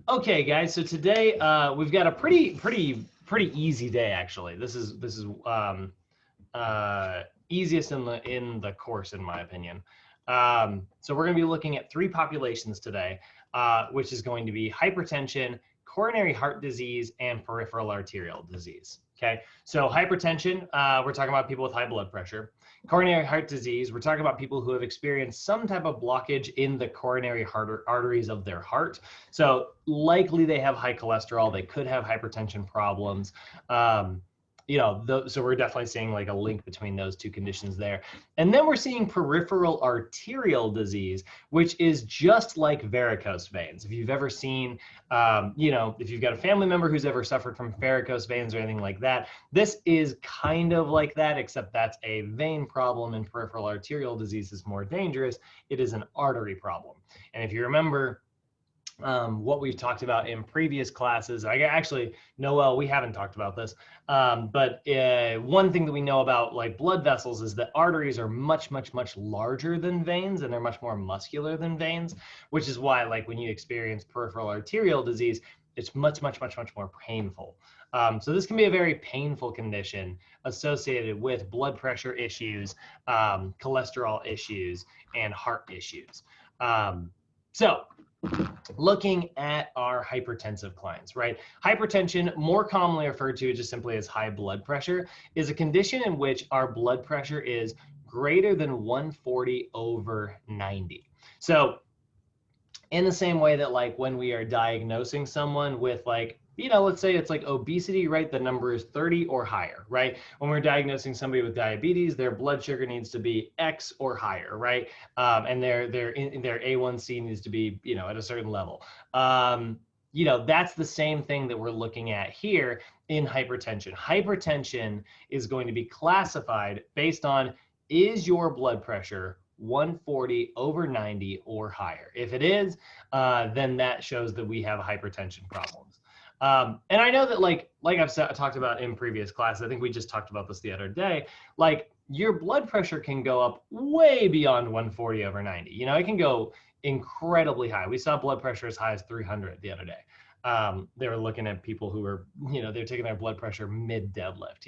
Okay, guys. So today we've got a pretty easy day actually. This is easiest in the course in my opinion. So we're going to be looking at three populations today, which is going to be hypertension, coronary heart disease, and peripheral arterial disease. Okay, so hypertension, we're talking about people with high blood pressure. Coronary heart disease, we're talking about people who have experienced some type of blockage in the coronary arteries of their heart. So likely they have high cholesterol, they could have hypertension problems. So we're definitely seeing like a link between those two conditions there. And then we're seeing peripheral arterial disease, which is just like varicose veins. If you've ever seen, if you've got a family member who's ever suffered from varicose veins or anything like that, this is kind of like that, except that's a vein problem and peripheral arterial disease is more dangerous. It is an artery problem. And if you remember, what we've talked about in previous classes. Noel, we haven't talked about this, but one thing that we know about like blood vessels is that arteries are much larger than veins, and they're much more muscular than veins, which is why like when you experience peripheral arterial disease, it's much more painful. So this can be a very painful condition associated with blood pressure issues, cholesterol issues, and heart issues. So looking at our hypertensive clients, right? Hypertension, more commonly referred to just simply as high blood pressure, is a condition in which our blood pressure is greater than 140/90. So in the same way that like when we are diagnosing someone with like, let's say it's like obesity, right? The number is 30 or higher, right? When we're diagnosing somebody with diabetes, their blood sugar needs to be X or higher, right? And their A1C needs to be, at a certain level. That's the same thing that we're looking at here in hypertension. Hypertension is going to be classified based on, is your blood pressure 140/90 or higher? If it is, then that shows that we have hypertension problems. And I know that like I've talked about in previous classes, I think we just talked about this the other day, like your blood pressure can go up way beyond 140/90. It can go incredibly high. We saw blood pressure as high as 300 the other day. They were looking at people who were, they're taking their blood pressure mid deadlift,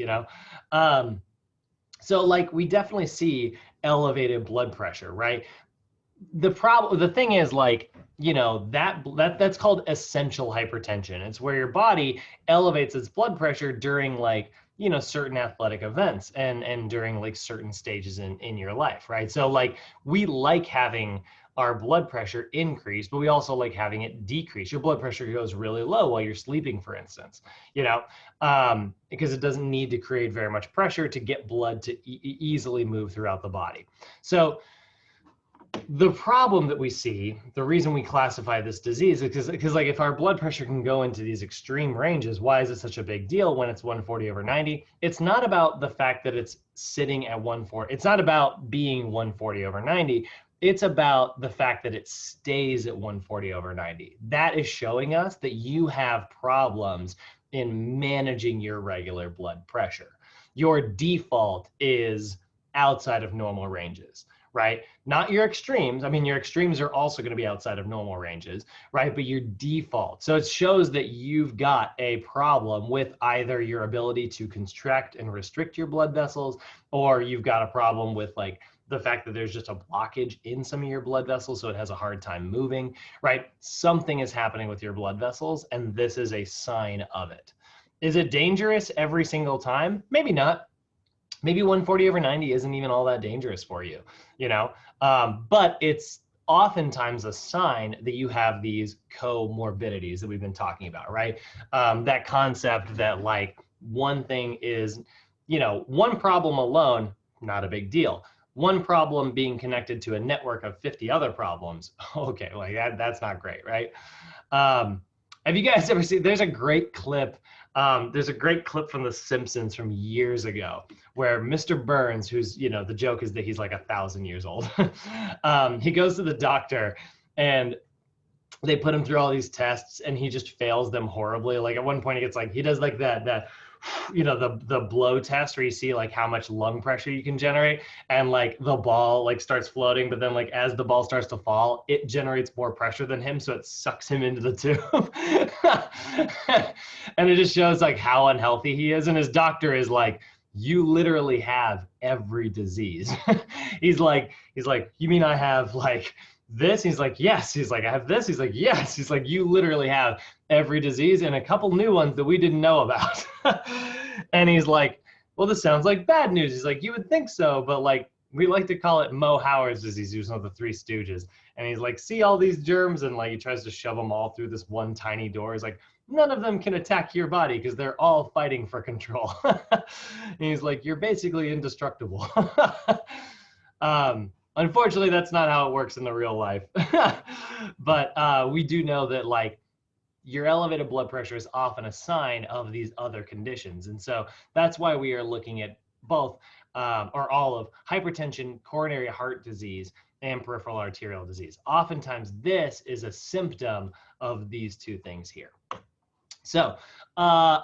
So like we definitely see elevated blood pressure, right? The thing is like, that's called essential hypertension. It's where your body elevates its blood pressure during like, certain athletic events and during like certain stages in your life, right? So like we like having our blood pressure increase, but we also like having it decrease. Your blood pressure goes really low while you're sleeping, for instance, because it doesn't need to create very much pressure to get blood to easily move throughout the body. So the problem that we see, the reason we classify this disease is because like if our blood pressure can go into these extreme ranges, why is it such a big deal when it's 140/90? It's not about the fact that it's sitting at 140. It's not about being 140/90. It's about the fact that it stays at 140/90. That is showing us that you have problems in managing your regular blood pressure. Your default is outside of normal ranges, right? Not your extremes. I mean, your extremes are also going to be outside of normal ranges, right? But your default. So it shows that you've got a problem with either your ability to contract and restrict your blood vessels, or you've got a problem with like the fact that there's just a blockage in some of your blood vessels, so it has a hard time moving, right? Something is happening with your blood vessels, and this is a sign of it. Is it dangerous every single time? Maybe not. Maybe 140/90 isn't even all that dangerous for you, but it's oftentimes a sign that you have these comorbidities that we've been talking about, right? That concept that like one thing is, one problem alone, not a big deal. One problem being connected to a network of 50 other problems, okay, like that's not great, right? Have you guys ever seen, there's a great clip from The Simpsons from years ago where Mr. Burns, who's, the joke is that he's like 1,000 years old. He goes to the doctor and they put him through all these tests and he just fails them horribly. Like at one point he gets like, he does like that the blow test where you see like how much lung pressure you can generate, and like the ball like starts floating, but then like as the ball starts to fall, it generates more pressure than him, so it sucks him into the tube. And it just shows like how unhealthy he is. And his doctor is like, you literally have every disease. he's like, you mean I have like this? He's like, yes. He's like, I have this. He's like, yes. He's like, you literally have every disease and a couple new ones that we didn't know about. And he's like, well, this sounds like bad news. He's like, you would think so, but like, we like to call it Mo Howard's disease. He was one of the Three Stooges. And he's like, see all these germs? And like, he tries to shove them all through this one tiny door. He's like, none of them can attack your body because they're all fighting for control. And he's like, you're basically indestructible. Unfortunately, that's not how it works in the real life. But we do know that like your elevated blood pressure is often a sign of these other conditions. And so that's why we are looking at both or all of hypertension, coronary heart disease, and peripheral arterial disease. Oftentimes, this is a symptom of these two things here. So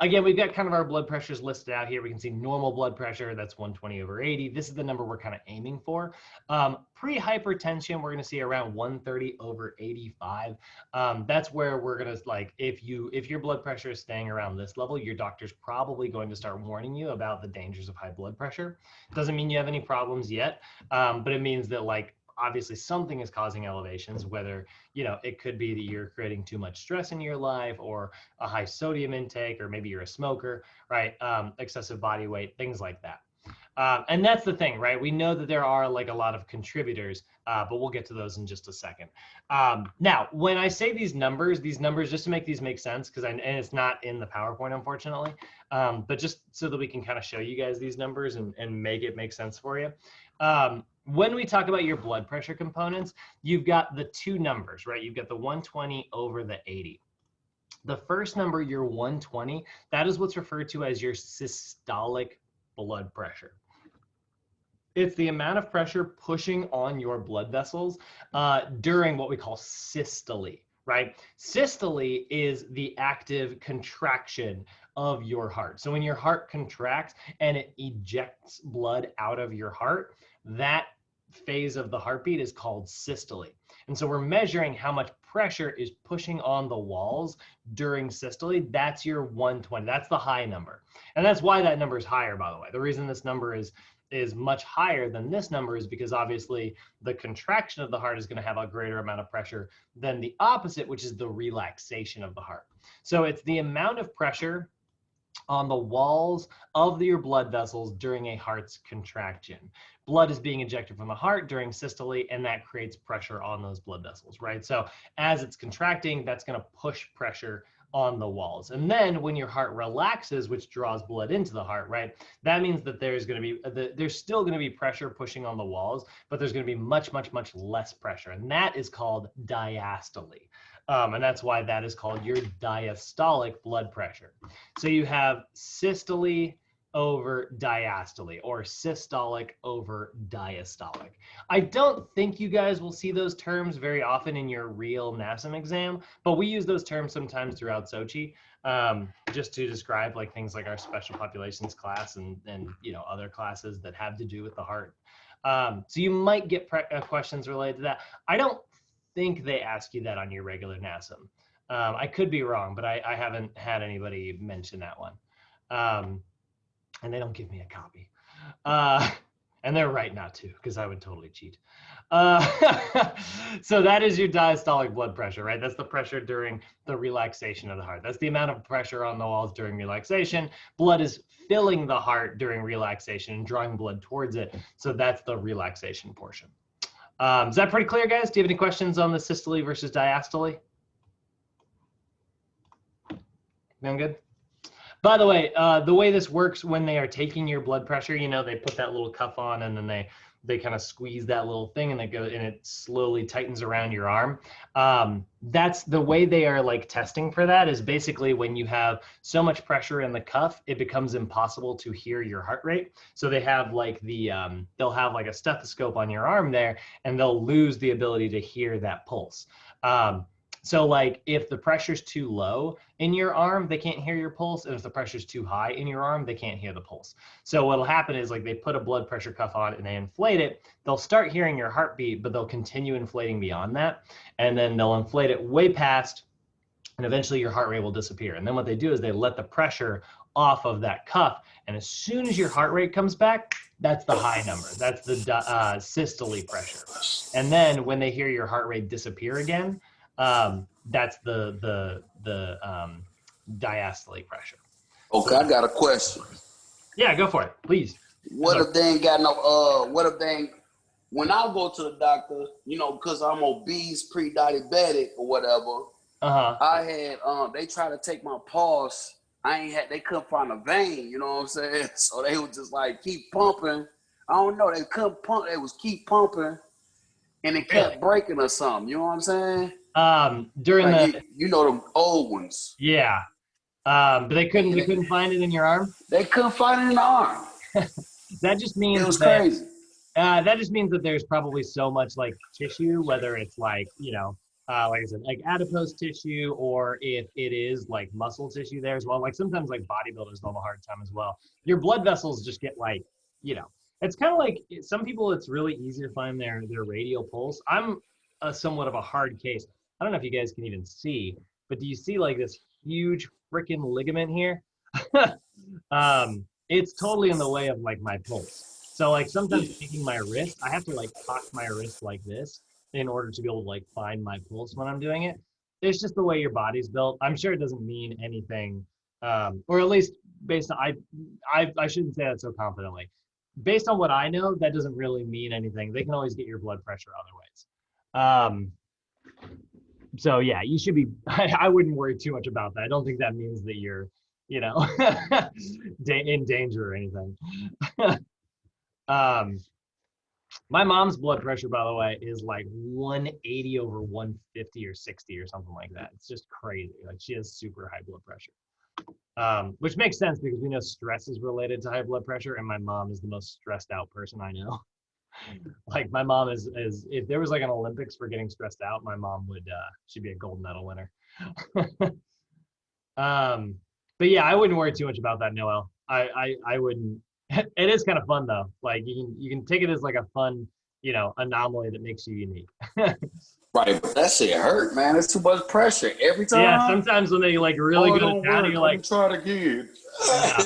again, we've got kind of our blood pressures listed out here. We can see normal blood pressure, that's 120/80. This is the number we're kind of aiming for. Pre-hypertension, we're gonna see around 130/85. That's where we're gonna like, if your blood pressure is staying around this level, your doctor's probably going to start warning you about the dangers of high blood pressure. Doesn't mean you have any problems yet, but it means that like, obviously something is causing elevations, whether, it could be that you're creating too much stress in your life, or a high sodium intake, or maybe you're a smoker, right? Excessive body weight, things like that. And that's the thing, right? We know that there are like a lot of contributors, but we'll get to those in just a second. Now, when I say these numbers, just to make these make sense, and it's not in the PowerPoint, unfortunately, but just so that we can kind of show you guys these numbers and make it make sense for you. When we talk about your blood pressure components, you've got the two numbers, right? You've got the 120/80. The first number, your 120, that is what's referred to as your systolic blood pressure. It's the amount of pressure pushing on your blood vessels during what we call systole, right? Systole is the active contraction of your heart. So when your heart contracts and it ejects blood out of your heart, that phase of the heartbeat is called systole. And so we're measuring how much pressure is pushing on the walls during systole. That's your 120. That's the high number. And that's why that number is higher, by the way. The reason this number is much higher than this number is because obviously the contraction of the heart is going to have a greater amount of pressure than the opposite, which is the relaxation of the heart. So it's the amount of pressure on the walls of your blood vessels during a heart's contraction. Blood is being ejected from the heart during systole, and that creates pressure on those blood vessels, right? So as it's contracting, that's going to push pressure on the walls. And then when your heart relaxes, which draws blood into the heart, right? That means that there's still going to be pressure pushing on the walls, but there's going to be much, much, much less pressure. And that is called diastole. And that's why that is called your diastolic blood pressure. So you have systole over diastole, or systolic over diastolic. I don't think you guys will see those terms very often in your real NASM exam, but we use those terms sometimes throughout Sochi, just to describe like things like our special populations class and other classes that have to do with the heart. So you might get questions related to that. I don't think they ask you that on your regular NASM. I could be wrong, but I haven't had anybody mention that one. And they don't give me a copy. And they're right not to, because I would totally cheat. So that is your diastolic blood pressure, right? That's the pressure during the relaxation of the heart. That's the amount of pressure on the walls during relaxation. Blood is filling the heart during relaxation and drawing blood towards it. So that's the relaxation portion. Is that pretty clear, guys? Do you have any questions on the systole versus diastole? I'm good. By the way this works when they are taking your blood pressure, they put that little cuff on and then they kind of squeeze that little thing and it slowly tightens around your arm. That's the way they are like testing for that, is basically when you have so much pressure in the cuff, it becomes impossible to hear your heart rate. So they have like they'll have like a stethoscope on your arm there, and they'll lose the ability to hear that pulse. So like if the pressure's too low in your arm, they can't hear your pulse. And if the pressure's too high in your arm, they can't hear the pulse. So what'll happen is like they put a blood pressure cuff on and they inflate it. They'll start hearing your heartbeat, but they'll continue inflating beyond that. And then they'll inflate it way past, and eventually your heart rate will disappear. And then what they do is they let the pressure off of that cuff. And as soon as your heart rate comes back, that's the high number. That's the systole pressure. And then when they hear your heart rate disappear again, that's the diastole pressure. Okay, so, I got a question. Yeah, go for it, please. What if they ain't got no, what if they ain't, when I go to the doctor, you know, because I'm obese, pre-diabetic or whatever, I had, they tried to take my pulse. They couldn't find a vein, you know what I'm saying? So they would just like keep pumping. I don't know, they couldn't pump, they was keep pumping and it kept breaking or something, you know what I'm saying? During like you know, them old ones. Yeah. But they couldn't find it in your arm? They couldn't find it in the arm. That just means it was crazy. That just means that there's probably so much like tissue, whether it's like, you know, like I said, like adipose tissue, or if it is like muscle tissue there as well. Like sometimes like bodybuilders have a hard time as well. Your blood vessels just get like, you know, it's kind of like some people, it's really easy to find their radial pulse. I'm somewhat of a hard case. I don't know if you guys can even see, but do you see like this huge freaking ligament here? It's totally in the way of like my pulse. So like sometimes taking my wrist, I have to like cock my wrist like this in order to be able to like find my pulse when I'm doing it. It's just the way your body's built. I'm sure it doesn't mean anything, or at least based on, I shouldn't say that so confidently. Based on what I know, that doesn't really mean anything. They can always get your blood pressure other ways. So yeah, you should be, I wouldn't worry too much about that. I don't think that means that you're, you know, in danger or anything. My mom's blood pressure, by the way, is like 180 over 150 or 60 or something like that. It's just crazy. Like she has super high blood pressure, which makes sense because we know stress is related to high blood pressure, and my mom is the most stressed out person I know. Like my mom is if there was like an Olympics for getting stressed out, my mom would she'd be a gold medal winner. But yeah, I wouldn't worry too much about that, Noel. I wouldn't. It is kind of fun though. Like you can take it as like a fun, you know, anomaly that makes you unique. Right, but that shit hurt, man. It's too much pressure every time. Yeah, sometimes when they like really go down, you're like, try it again. Yeah.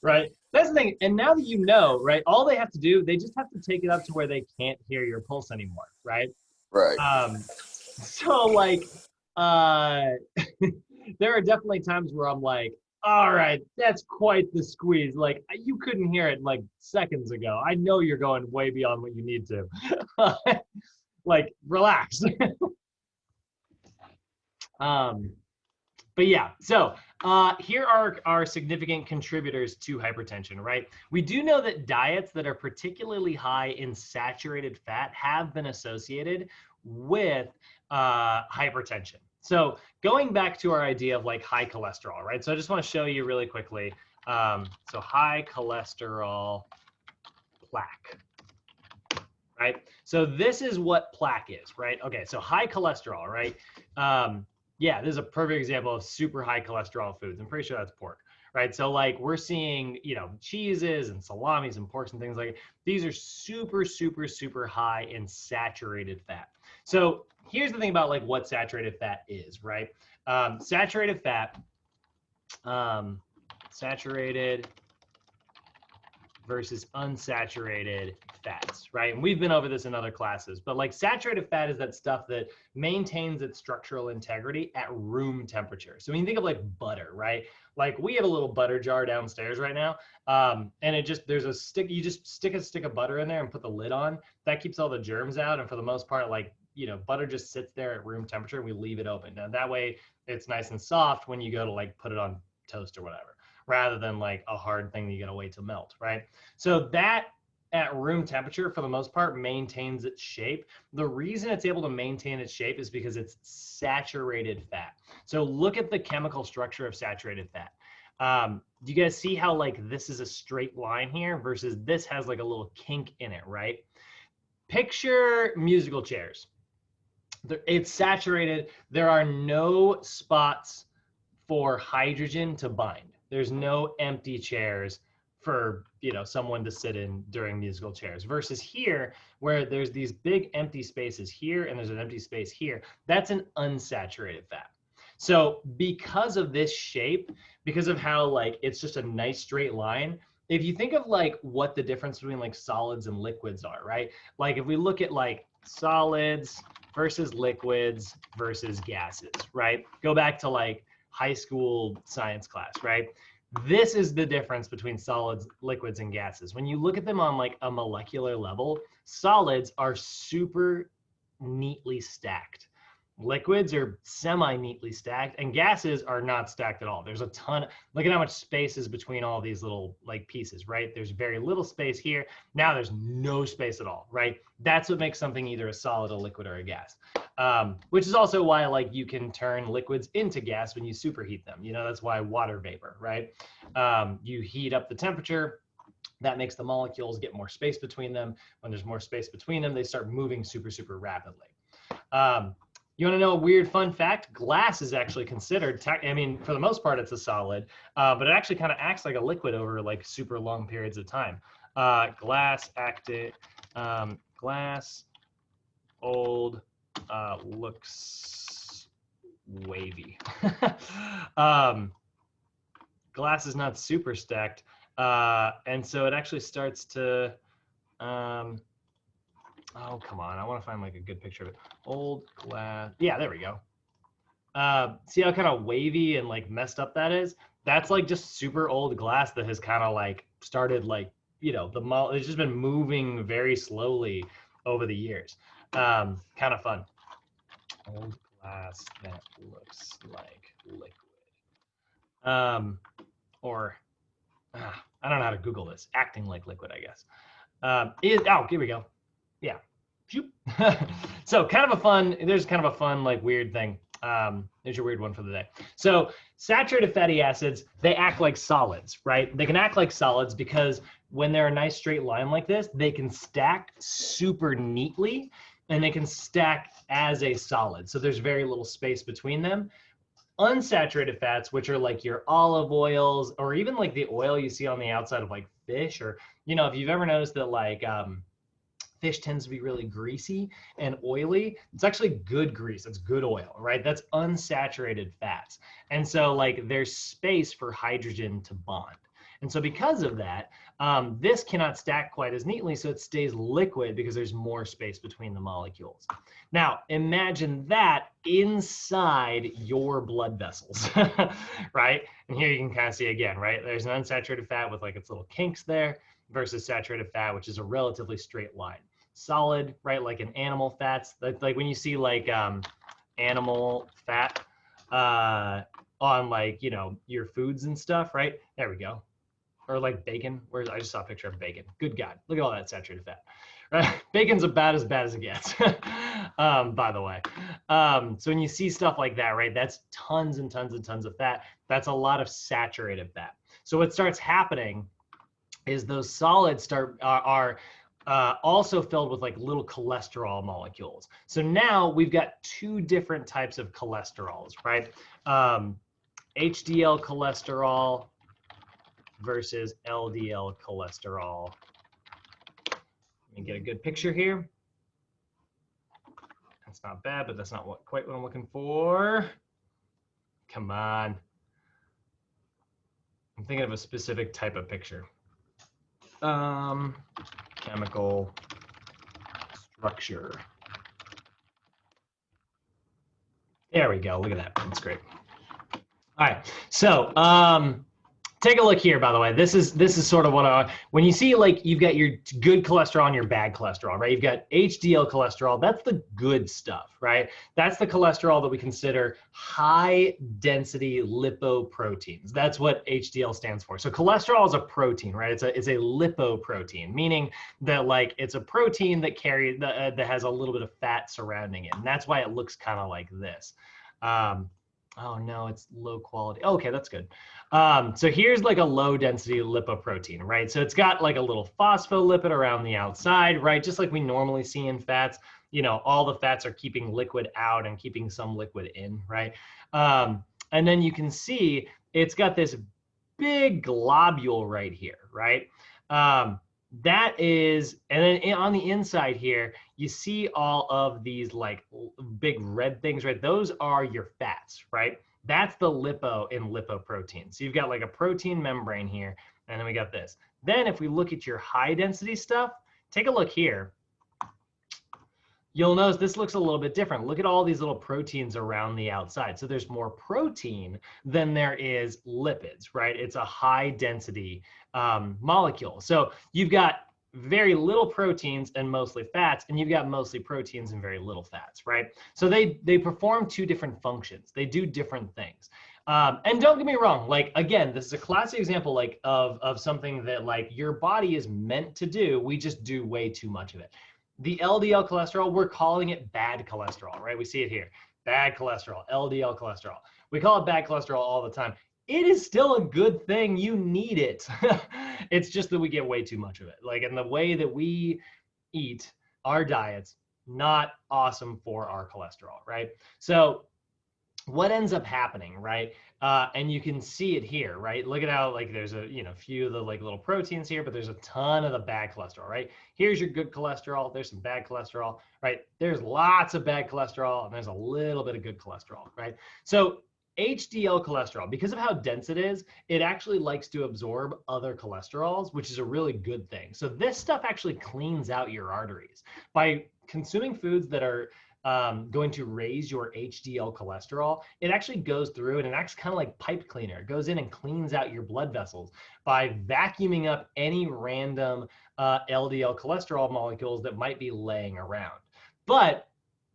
Right. That's the thing. And now that you know, right, all they have to do, they just have to take it up to where they can't hear your pulse anymore, right? Right. So like, there are definitely times where I'm like, all right, that's quite the squeeze. Like you couldn't hear it like seconds ago. I know you're going way beyond what you need to. Like relax. But yeah, so here are our significant contributors to hypertension, right? We do know that diets that are particularly high in saturated fat have been associated with hypertension. So going back to our idea of like high cholesterol, right? So I just want to show you really quickly. So high cholesterol plaque, right? So this is what plaque is, right? Okay, so high cholesterol, right? Yeah, this is a perfect example of super high cholesterol foods. I'm pretty sure that's pork, right? So like we're seeing, you know, cheeses and salamis and porks and things like that. These are super, super, super high in saturated fat. So here's the thing about like what saturated fat is, right? Saturated fat, saturated versus unsaturated fats, right? And we've been over this in other classes, but like saturated fat is that stuff that maintains its structural integrity at room temperature. So when you think of like butter, right? Like we have a little butter jar downstairs right now, and it just, there's a stick, you just stick a stick of butter in there and put the lid on. That keeps all the germs out, and for the most part, like, you know, butter just sits there at room temperature and we leave it open. Now that way it's nice and soft when you go to like put it on toast or whatever, rather than like a hard thing that you gotta wait to melt, right? So that at room temperature, for the most part, maintains its shape. The reason it's able to maintain its shape is because it's saturated fat. So look at the chemical structure of saturated fat. Do you guys see how like this is a straight line here versus this has like a little kink in it, right? Picture musical chairs. It's saturated. There are no spots for hydrogen to bind. There's no empty chairs for, you know, someone to sit in during musical chairs, versus here where there's these big empty spaces here and there's an empty space here. That's an unsaturated fat. So because of this shape, because of how like it's just a nice straight line, if you think of like what the difference between like solids and liquids are, right? Like if we look at like solids versus liquids versus gases, right? Go back to like high school science class, right? This is the difference between solids, liquids, and gases. When you look at them on like a molecular level, solids are super neatly stacked. Liquids are semi-neatly stacked, and gases are not stacked at all. There's a ton. Look at how much space is between all these little like pieces, right? There's very little space here. Now there's no space at all, right? That's what makes something either a solid, a liquid, or a gas. Which is also why like you can turn liquids into gas when you superheat them. You know, that's why water vapor, right? You heat up the temperature. That makes the molecules get more space between them. When there's more space between them, they start moving super, super rapidly. You want to know a weird fun fact? Glass is actually considered, I mean, for the most part, it's a solid, but it actually kind of acts like a liquid over like super long periods of time. Glass old, looks wavy. Glass is not super stacked. And so it actually starts to, oh, come on. I want to find like a good picture of it. Old glass. Yeah, there we go. See how kind of wavy and like messed up that is? That's like just super old glass that has kind of like started like, you know, it's just been moving very slowly over the years. Kind of fun. Old glass that looks like liquid. Or I don't know how to Google this. Acting like liquid, I guess. Oh, here we go. Yeah. So kind of a fun, there's kind of a fun, like weird thing. There's your weird one for the day. So saturated fatty acids, they act like solids, right? They can act like solids because when they're a nice straight line like this, they can stack super neatly and they can stack as a solid. So there's very little space between them. Unsaturated fats, which are like your olive oils or even like the oil you see on the outside of like fish, or, you know, if you've ever noticed that like, fish tends to be really greasy and oily. It's actually good grease. It's good oil, right? That's unsaturated fats. And so like there's space for hydrogen to bond. And so because of that, this cannot stack quite as neatly, so it stays liquid because there's more space between the molecules. Now, imagine that inside your blood vessels, right? And here you can kind of see again, right? There's an unsaturated fat with like its little kinks there versus saturated fat, which is a relatively straight line. Solid, right? Like in animal fats, like when you see like animal fat on like, you know, your foods and stuff, right? There we go. Or like bacon. I just saw a picture of bacon. Good God, look at all that saturated fat. Right? Bacon's about as bad as it gets, by the way. So when you see stuff like that, right, that's tons and tons and tons of fat. That's a lot of saturated fat. So what starts happening is those solids are also filled with like little cholesterol molecules. So now we've got two different types of cholesterols, right? HDL cholesterol versus LDL cholesterol. Let me get a good picture here. That's not bad, but that's not quite what I'm looking for. Come on. I'm thinking of a specific type of picture. Chemical structure. There we go. Look at that. That's great. All right. So take a look here, by the way. This is sort of what when you see like you've got your good cholesterol and your bad cholesterol, right? You've got HDL cholesterol. That's the good stuff, right? That's the cholesterol that we consider high density lipoproteins. That's what HDL stands for. So cholesterol is a protein, right? It's a lipoprotein, meaning that like it's a protein that that has a little bit of fat surrounding it, and that's why it looks kind of like this. Oh no, it's low quality. Okay, that's good. So here's like a low density lipoprotein, right? So it's got like a little phospholipid around the outside, right? Just like we normally see in fats. you know, all the fats are keeping liquid out and keeping some liquid in, right? And then you can see it's got this big globule right here, right? That is, and then on the inside here, you see all of these like big red things, right? Those are your fats, right? That's the lipo in lipoprotein. So you've got like a protein membrane here, and then we got this. Then if we look at your high density stuff, take a look here. You'll notice this looks a little bit different. Look at all these little proteins around the outside. So there's more protein than there is lipids, right? It's a high density molecule. So you've got very little proteins and mostly fats, and you've got mostly proteins and very little fats, right? So they perform two different functions. They do different things. And don't get me wrong, like, again, this is a classic example like of something that like your body is meant to do. We just do way too much of it. The LDL cholesterol, we're calling it bad cholesterol, right? We see it here, bad cholesterol, LDL cholesterol. We call it bad cholesterol all the time. It is still a good thing. You need it. It's just that we get way too much of it. Like in the way that we eat, our diets, not awesome for our cholesterol, right? So what ends up happening, right? And you can see it here, right? Look at how like there's a few of the like little proteins here, but there's a ton of the bad cholesterol, right? Here's your good cholesterol. There's some bad cholesterol, right? There's lots of bad cholesterol and there's a little bit of good cholesterol, right? So HDL cholesterol, because of how dense it is, it actually likes to absorb other cholesterols, which is a really good thing. So this stuff actually cleans out your arteries by consuming foods that are going to raise your HDL cholesterol. It actually goes through and it acts kind of like pipe cleaner. It goes in and cleans out your blood vessels by vacuuming up any random LDL cholesterol molecules that might be laying around. But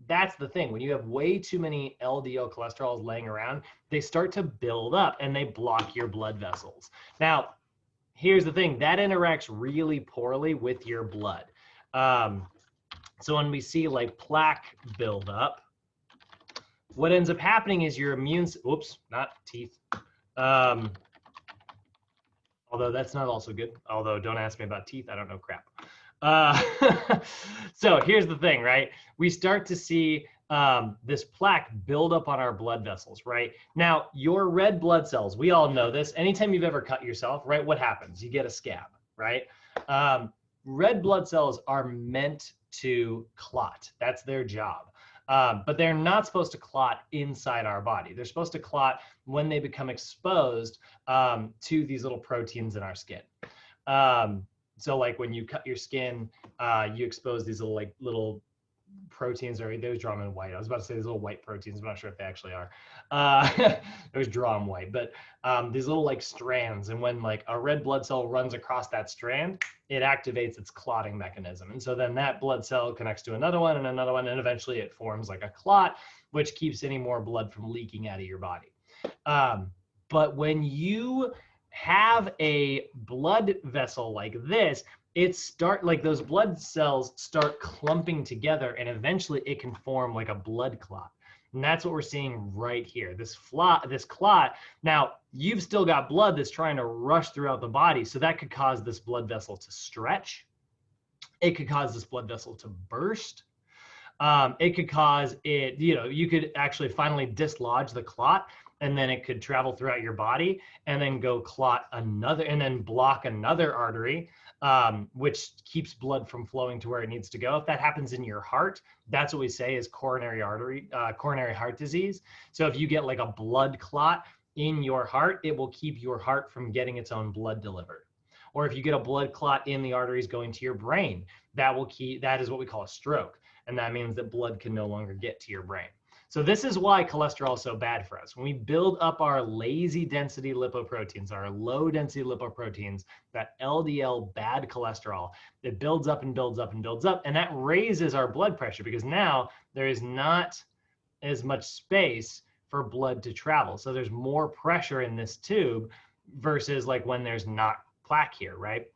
that's the thing. When you have way too many LDL cholesterols laying around, they start to build up and they block your blood vessels. Now, here's the thing. That interacts really poorly with your blood. So when we see like plaque build up, what ends up happening is your immune, oops, not teeth. Although that's not also good. Although don't ask me about teeth, I don't know crap. So here's the thing, right? We start to see this plaque build up on our blood vessels, right? Now, your red blood cells, we all know this. Anytime you've ever cut yourself, right? What happens? You get a scab, right? Red blood cells are meant to clot. That's their job. But they're not supposed to clot inside our body. They're supposed to clot when they become exposed to these little proteins in our skin. So like when you cut your skin, you expose these little proteins, or they was drawn in white. I was about to say these little white proteins. I'm not sure if they actually are. It was drawn white, but these little like strands. And when like a red blood cell runs across that strand, it activates its clotting mechanism. And so then that blood cell connects to another one and another one, and eventually it forms like a clot, which keeps any more blood from leaking out of your body. But when you have a blood vessel like this, like those blood cells start clumping together and eventually it can form like a blood clot. And that's what we're seeing right here, this clot. Now, you've still got blood that's trying to rush throughout the body, so that could cause this blood vessel to stretch. It could cause this blood vessel to burst. It could cause it, you could actually finally dislodge the clot, and then it could travel throughout your body and then go clot another, and then block another artery, which keeps blood from flowing to where it needs to go. If that happens in your heart, that's what we say is coronary heart disease. So if you get like a blood clot in your heart, it will keep your heart from getting its own blood delivered. Or if you get a blood clot in the arteries going to your brain, that is what we call a stroke. And that means that blood can no longer get to your brain. So this is why cholesterol is so bad for us. When we build up our lazy density lipoproteins, our low density lipoproteins, that LDL bad cholesterol, it builds up and builds up and builds up, and that raises our blood pressure because now there is not as much space for blood to travel. So there's more pressure in this tube versus like when there's not plaque here, right?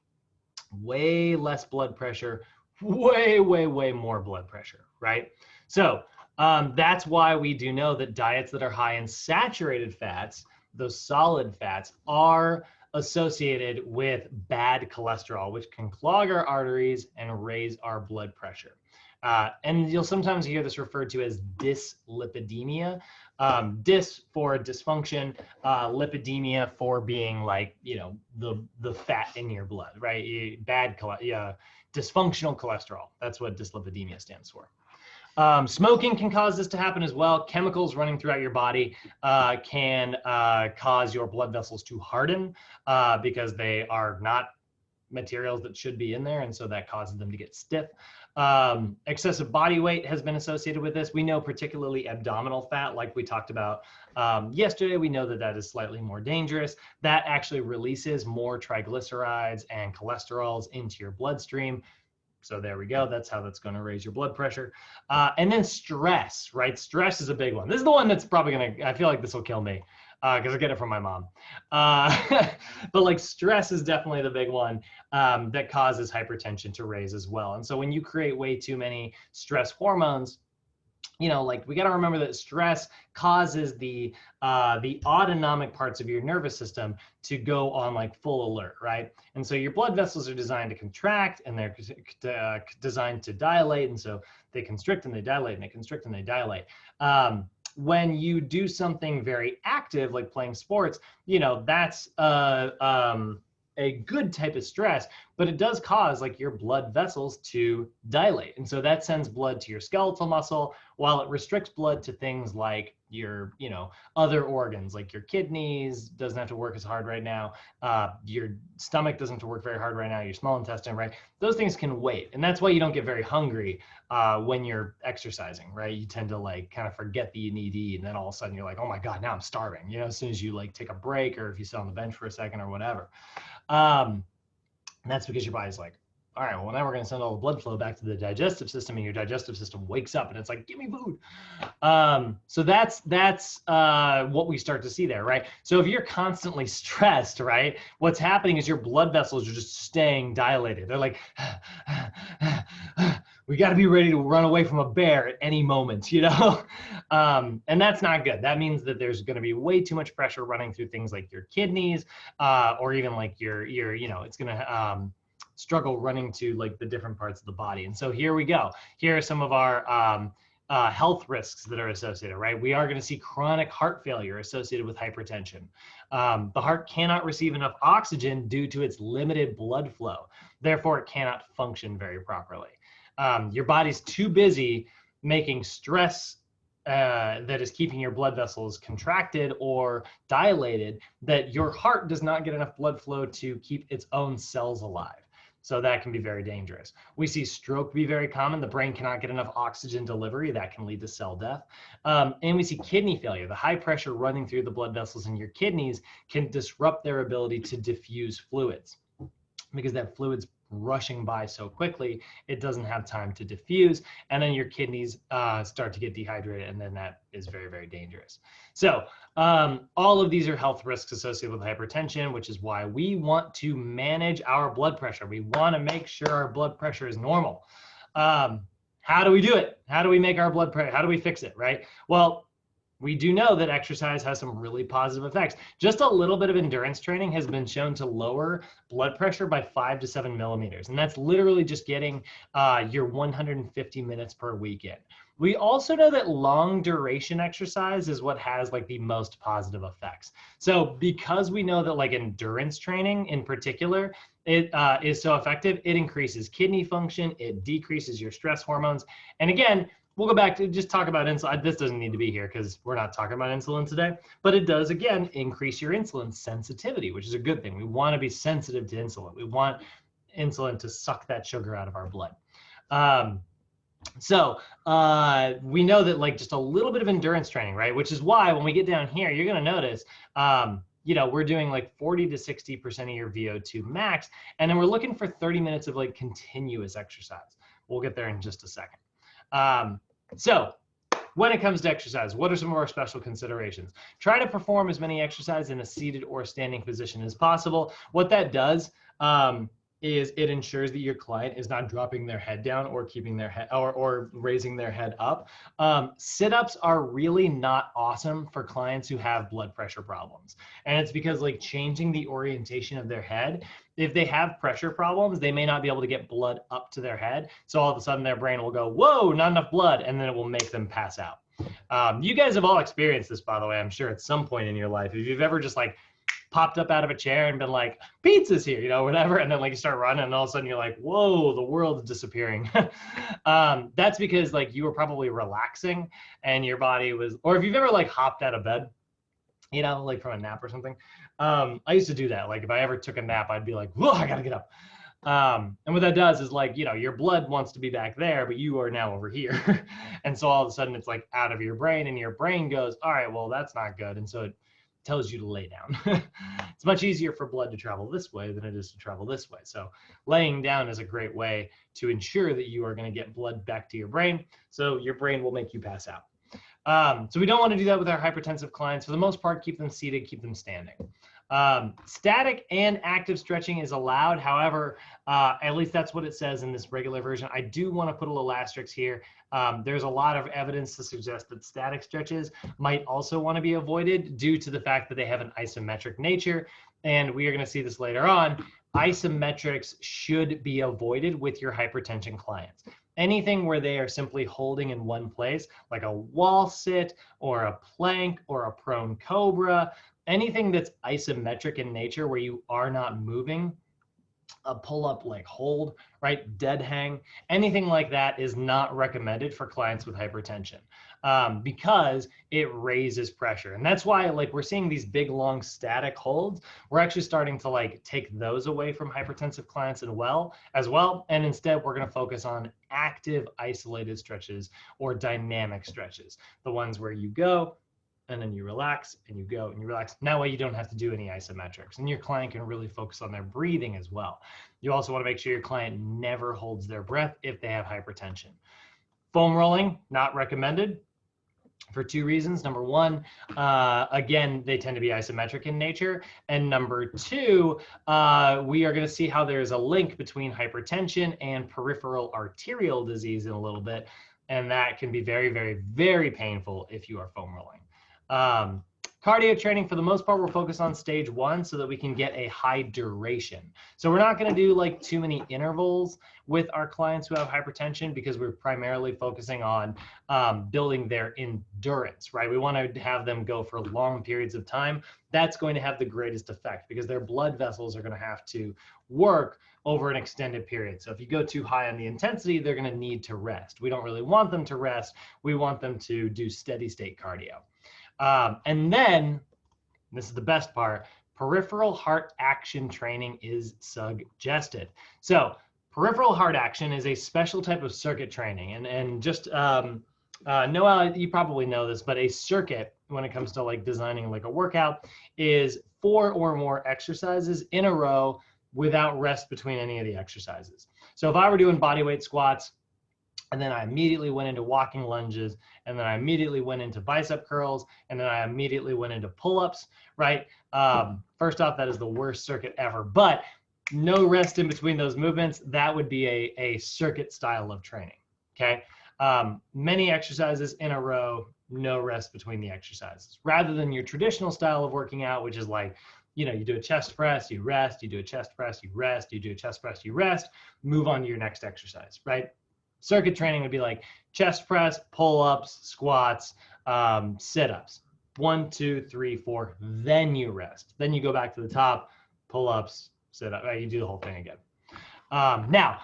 Way less blood pressure, way, way, way more blood pressure, right? So that's why we do know that diets that are high in saturated fats, those solid fats, are associated with bad cholesterol, which can clog our arteries and raise our blood pressure. And you'll sometimes hear this referred to as dyslipidemia. Dys for dysfunction, lipidemia for being like, you know, the fat in your blood, right? Dysfunctional cholesterol. That's what dyslipidemia stands for. Smoking can cause this to happen as well. Chemicals running throughout your body can cause your blood vessels to harden because they are not materials that should be in there, and so that causes them to get stiff. Excessive body weight has been associated with this. We know particularly abdominal fat, like we talked about yesterday, we know that that is slightly more dangerous. That actually releases more triglycerides and cholesterols into your bloodstream. So there we go. That's how that's going to raise your blood pressure. And then stress, right? Stress is a big one. This is the one that's probably going to, I feel like this will kill me because I get it from my mom. But like stress is definitely the big one that causes hypertension to raise as well. And so when you create way too many stress hormones, you know, like we got to remember that stress causes the autonomic parts of your nervous system to go on like full alert, right? And so your blood vessels are designed to contract and they're designed to dilate. And so they constrict and they dilate and they constrict and they dilate. When you do something very active, like playing sports, you know, that's a good type of stress, but it does cause like your blood vessels to dilate. And so that sends blood to your skeletal muscle while it restricts blood to things like your, you know, other organs, like your kidneys doesn't have to work as hard right now. Your stomach doesn't have to work very hard right now. Your small intestine, right? Those things can wait. And that's why you don't get very hungry when you're exercising, right? You tend to like kind of forget that you need to eat. And then all of a sudden you're like, oh my God, now I'm starving. You know, as soon as you like take a break or if you sit on the bench for a second or whatever. And that's because your body's like, all right, well, now we're going to send all the blood flow back to the digestive system, and your digestive system wakes up and it's like, give me food. So that's what we start to see there, right? So if you're constantly stressed, right, what's happening is your blood vessels are just staying dilated. They're like, we got to be ready to run away from a bear at any moment, you know? And that's not good. That means that there's going to be way too much pressure running through things like your kidneys, or even like your, you know, it's going to struggle running to like the different parts of the body. And so here we go. Here are some of our health risks that are associated, right? We are going to see chronic heart failure associated with hypertension. The heart cannot receive enough oxygen due to its limited blood flow. Therefore, it cannot function very properly. Your body's too busy making stress that is keeping your blood vessels contracted or dilated that your heart does not get enough blood flow to keep its own cells alive. So that can be very dangerous. We see stroke be very common. The brain cannot get enough oxygen delivery. That can lead to cell death. And we see kidney failure. The high pressure running through the blood vessels in your kidneys can disrupt their ability to diffuse fluids because that fluid's rushing by so quickly, it doesn't have time to diffuse. And then your kidneys start to get dehydrated. And then that is very, very dangerous. So all of these are health risks associated with hypertension, which is why we want to manage our blood pressure. We want to make sure our blood pressure is normal. How do we do it? How do we make our blood pressure? How do we fix it, right? Well, we do know that exercise has some really positive effects. Just a little bit of endurance training has been shown to lower blood pressure by 5 to 7 millimeters. And that's literally just getting your 150 minutes per week in. We also know that long duration exercise is what has like the most positive effects. So because we know that like endurance training in particular, it is so effective, it increases kidney function, it decreases your stress hormones. And again, we'll go back to just talk about insulin. This doesn't need to be here because we're not talking about insulin today, but it does, again, increase your insulin sensitivity, which is a good thing. We want to be sensitive to insulin. We want insulin to suck that sugar out of our blood. So we know that like just a little bit of endurance training, right? Which is why when we get down here, you're going to notice, you know, we're doing like 40 to 60% of your VO2 max, and then we're looking for 30 minutes of like continuous exercise. We'll get there in just a second. So when it comes to exercise, what are some of our special considerations? Try to perform as many exercises in a seated or standing position as possible. What that does, is it ensures that your client is not dropping their head down or keeping their head or raising their head up. Sit-ups are really not awesome for clients who have blood pressure problems. And it's because like changing the orientation of their head, if they have pressure problems, they may not be able to get blood up to their head. So all of a sudden their brain will go, whoa, not enough blood. And then it will make them pass out. You guys have all experienced this, by the way, I'm sure at some point in your life. If you've ever just like popped up out of a chair and been like, pizza's here, you know, whatever. And then like you start running and all of a sudden you're like, whoa, the world is disappearing. That's because like you were probably relaxing and your body was, or if you've ever like hopped out of bed, you know, like from a nap or something. I used to do that. Like if I ever took a nap, I'd be like, whoa, I gotta get up. And what that does is like, you know, your blood wants to be back there, but you are now over here. And so all of a sudden it's like out of your brain and your brain goes, all right, well, that's not good. And so it tells you to lay down. It's much easier for blood to travel this way than it is to travel this way. So laying down is a great way to ensure that you are going to get blood back to your brain. So your brain will make you pass out. So we don't want to do that with our hypertensive clients. For the most part, keep them seated, keep them standing. Static and active stretching is allowed. However, at least that's what it says in this regular version. I do want to put a little asterisk here. There's a lot of evidence to suggest that static stretches might also want to be avoided due to the fact that they have an isometric nature. And we are going to see this later on. Isometrics should be avoided with your hypertension clients. Anything where they are simply holding in one place, like a wall sit or a plank or a prone cobra, anything that's isometric in nature where you are not moving, a pull-up like hold, right, dead hang, anything like that is not recommended for clients with hypertension because it raises pressure. And that's why like we're seeing these big, long static holds. We're actually starting to like take those away from hypertensive clients as well. And instead we're going to focus on active isolated stretches or dynamic stretches, the ones where you go, and then you relax and you go and you relax. That way you don't have to do any isometrics and your client can really focus on their breathing as well. You also want to make sure your client never holds their breath if they have hypertension. Foam rolling, not recommended for two reasons. Number one, again, they tend to be isometric in nature. And number two, we are going to see how there's a link between hypertension and peripheral arterial disease in a little bit. And that can be very, very, very painful if you are foam rolling. Cardio training, for the most part, we're focused on stage 1 so that we can get a high duration. So we're not going to do like too many intervals with our clients who have hypertension because we're primarily focusing on building their endurance, right? We want to have them go for long periods of time. That's going to have the greatest effect because their blood vessels are going to have to work over an extended period. So if you go too high on the intensity, they're going to need to rest. We don't really want them to rest. We want them to do steady state cardio. And then, this is the best part, peripheral heart action training is suggested. So peripheral heart action is a special type of circuit training. And just, Noah, you probably know this, but a circuit, when it comes to like designing like a workout, is 4 or more exercises in a row without rest between any of the exercises. So if I were doing bodyweight squats, and then I immediately went into walking lunges, and then I immediately went into bicep curls, and then I immediately went into pull-ups, right? First off, that is the worst circuit ever, but no rest in between those movements. That would be a circuit style of training, okay? Many exercises in a row, no rest between the exercises, rather than your traditional style of working out, which is like, you know, you do a chest press, you rest, you do a chest press, you rest, you do a chest press, you rest, move on to your next exercise, right? Circuit training would be like chest press, pull-ups, squats, sit-ups. 1, 2, 3, 4, then you rest. Then you go back to the top, pull-ups, sit-up, you do the whole thing again. Now,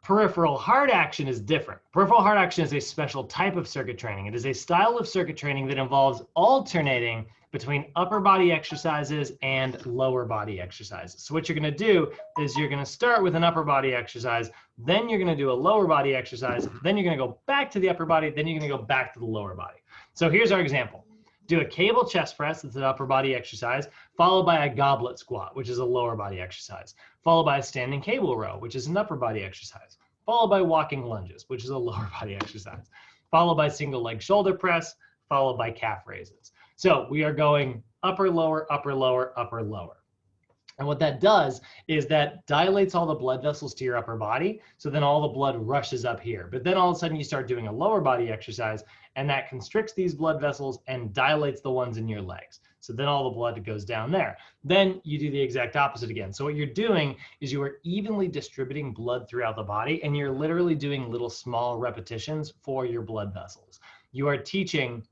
peripheral heart action is different. Peripheral heart action is a special type of circuit training. It is a style of circuit training that involves alternating between upper body exercises and lower body exercises. So what you're going to do is you're going to start with an upper body exercise, then you're going to do a lower body exercise, then you're going to go back to the upper body, then you're going to go back to the lower body. So here's our example. Do a cable chest press, that's an upper body exercise, followed by a goblet squat, which is a lower body exercise, followed by a standing cable row, which is an upper body exercise, followed by walking lunges, which is a lower body exercise, followed by single leg shoulder press, followed by calf raises. So we are going upper, lower, upper, lower, upper, lower. And what that does is that dilates all the blood vessels to your upper body. So then all the blood rushes up here. But then all of a sudden you start doing a lower body exercise and that constricts these blood vessels and dilates the ones in your legs. So then all the blood goes down there. Then you do the exact opposite again. So what you're doing is you are evenly distributing blood throughout the body and you're literally doing little small repetitions for your blood vessels. You are teaching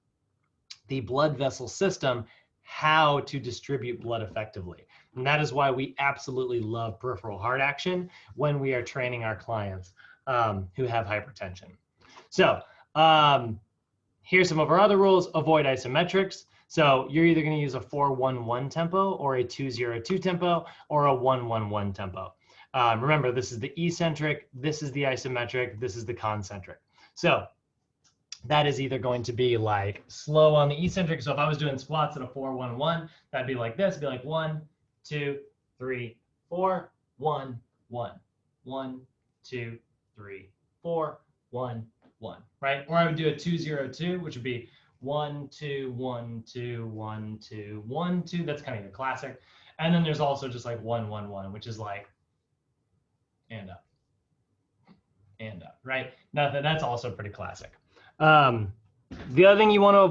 the blood vessel system how to distribute blood effectively. And that is why we absolutely love peripheral heart action when we are training our clients who have hypertension. So here's some of our other rules. Avoid isometrics. So you're either going to use a 4-1-1 tempo or a 2-0-2 tempo or a 1-1-1 tempo. Remember, this is the eccentric, this is the isometric, this is the concentric. So that is either going to be like slow on the eccentric. So if I was doing squats at a 4-1-1, that'd be like this. It'd be like 1, 2, 3, 4, 1, 1, 1, 2, 3, 4, 1, 1, right? Or I would do a 2-0-2, which would be 1, 2, 1, 2, 1, 2, 1, 2. That's kind of your classic. And then there's also just like 1, 1, 1, which is like and up, right? Now that's also pretty classic. The other thing you want to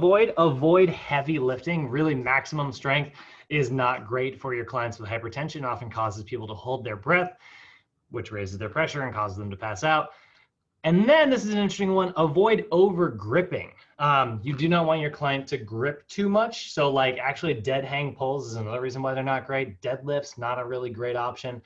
avoid heavy lifting. Really, maximum strength is not great for your clients with hypertension. Often causes people to hold their breath, which raises their pressure and causes them to pass out. And then this is an interesting one, avoid over gripping. You do not want your client to grip too much. So like actually dead hang pulls is another reason why they're not great. Deadlifts, not a really great option.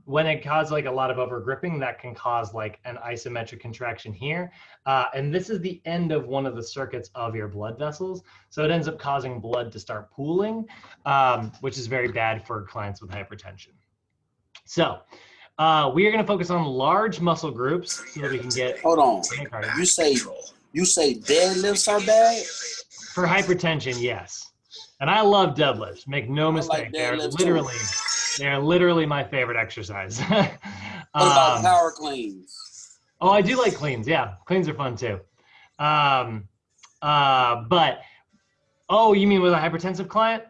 When it causes like a lot of over gripping, that can cause like an isometric contraction here. And this is the end of one of the circuits of your blood vessels. So it ends up causing blood to start pooling, which is very bad for clients with hypertension. So we are going to focus on large muscle groups so that we can get. Hold on. You say deadlifts are bad? For hypertension, yes. And I love deadlifts. Make no mistake, they're literally my favorite exercise. What about power cleans? Oh, I do like cleans. Yeah, cleans are fun too. But you mean with a hypertensive client?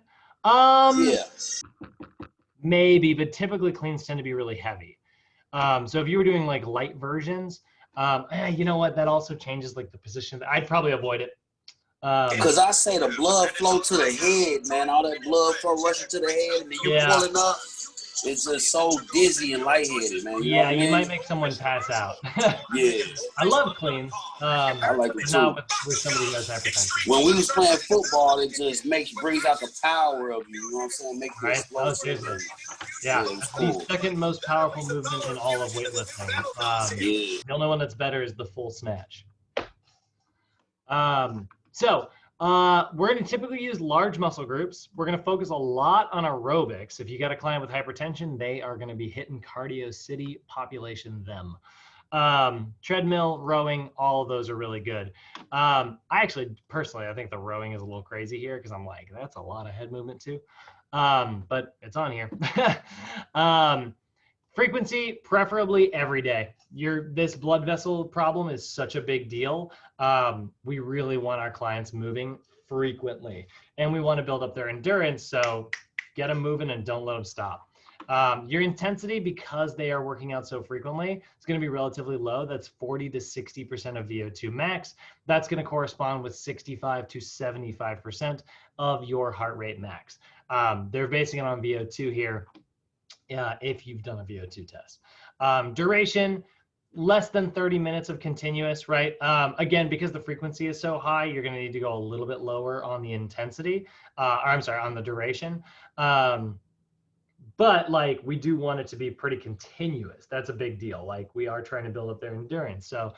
Yeah. Maybe, but typically cleans tend to be really heavy. So if you were doing like light versions, you know what? That also changes like the position. I'd probably avoid it. Because I say the blood flow to the head, man. All that blood flow rushing to the head, and then you pulling up. It's just so dizzy and lightheaded, man. You know what I mean? Might make someone pass out. Yeah. I love cleans. I like it too. Not with somebody who has hypertension. When we was playing football, it just brings out the power of you. You know what I'm saying? Make you explosive. Yeah, the second most powerful movement in all of weightlifting. The only one that's better is the full snatch. We're going to typically use large muscle groups. We're going to focus a lot on aerobics. If you got a client with hypertension, they are going to be hitting cardio city population them. Treadmill, rowing, all of those are really good. I think the rowing is a little crazy here because I'm like, that's a lot of head movement too. But it's on here. Frequency, preferably every day. This blood vessel problem is such a big deal. We really want our clients moving frequently, and we want to build up their endurance. So get them moving and don't let them stop. Your intensity, because they are working out so frequently, is going to be relatively low. That's 40 to 60% of VO2 max. That's going to correspond with 65 to 75% of your heart rate max. They're basing it on VO2 here. If you've done a VO2 test. Duration, less than 30 minutes of continuous, right? Again, because the frequency is so high, you're going to need to go a little bit lower on the intensity, on the duration. But like, we do want it to be pretty continuous. That's a big deal. Like, we are trying to build up their endurance. So,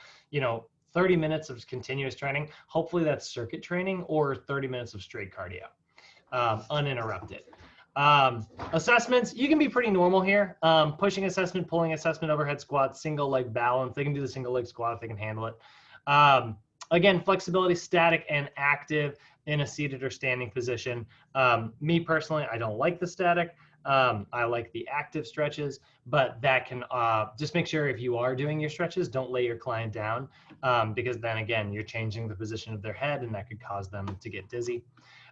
30 minutes of continuous training, hopefully that's circuit training, or 30 minutes of straight cardio, uninterrupted. Assessments, you can be pretty normal here. Pushing assessment, pulling assessment, overhead squat, single leg balance. They can do the single leg squat if they can handle it. Again, flexibility, static and active in a seated or standing position. Me personally, I don't like the static. I like the active stretches, but that can just make sure if you are doing your stretches, don't lay your client down, because then again, you're changing the position of their head and that could cause them to get dizzy.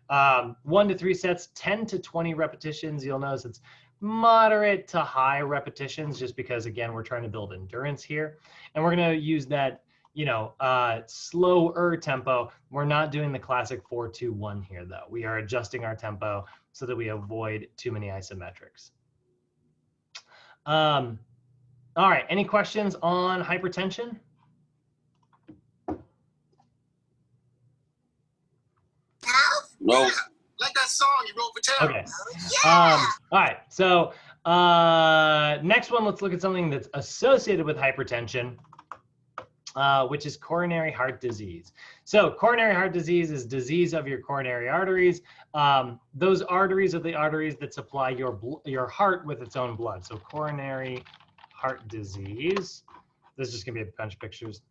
1 to 3 sets, 10 to 20 repetitions. You'll notice it's moderate to high repetitions, just because, again, we're trying to build endurance here. And we're going to use that, slower tempo. We're not doing the classic 4-2-1 here, though. We are adjusting our tempo so that we avoid too many isometrics. All right, any questions on hypertension? No. Like that song you wrote for Terry. Okay. Yeah. All right. So next one, let's look at something that's associated with hypertension, which is coronary heart disease. So coronary heart disease is disease of your coronary arteries. Those arteries are the arteries that supply your heart with its own blood. So coronary heart disease. This is just gonna be a bunch of pictures.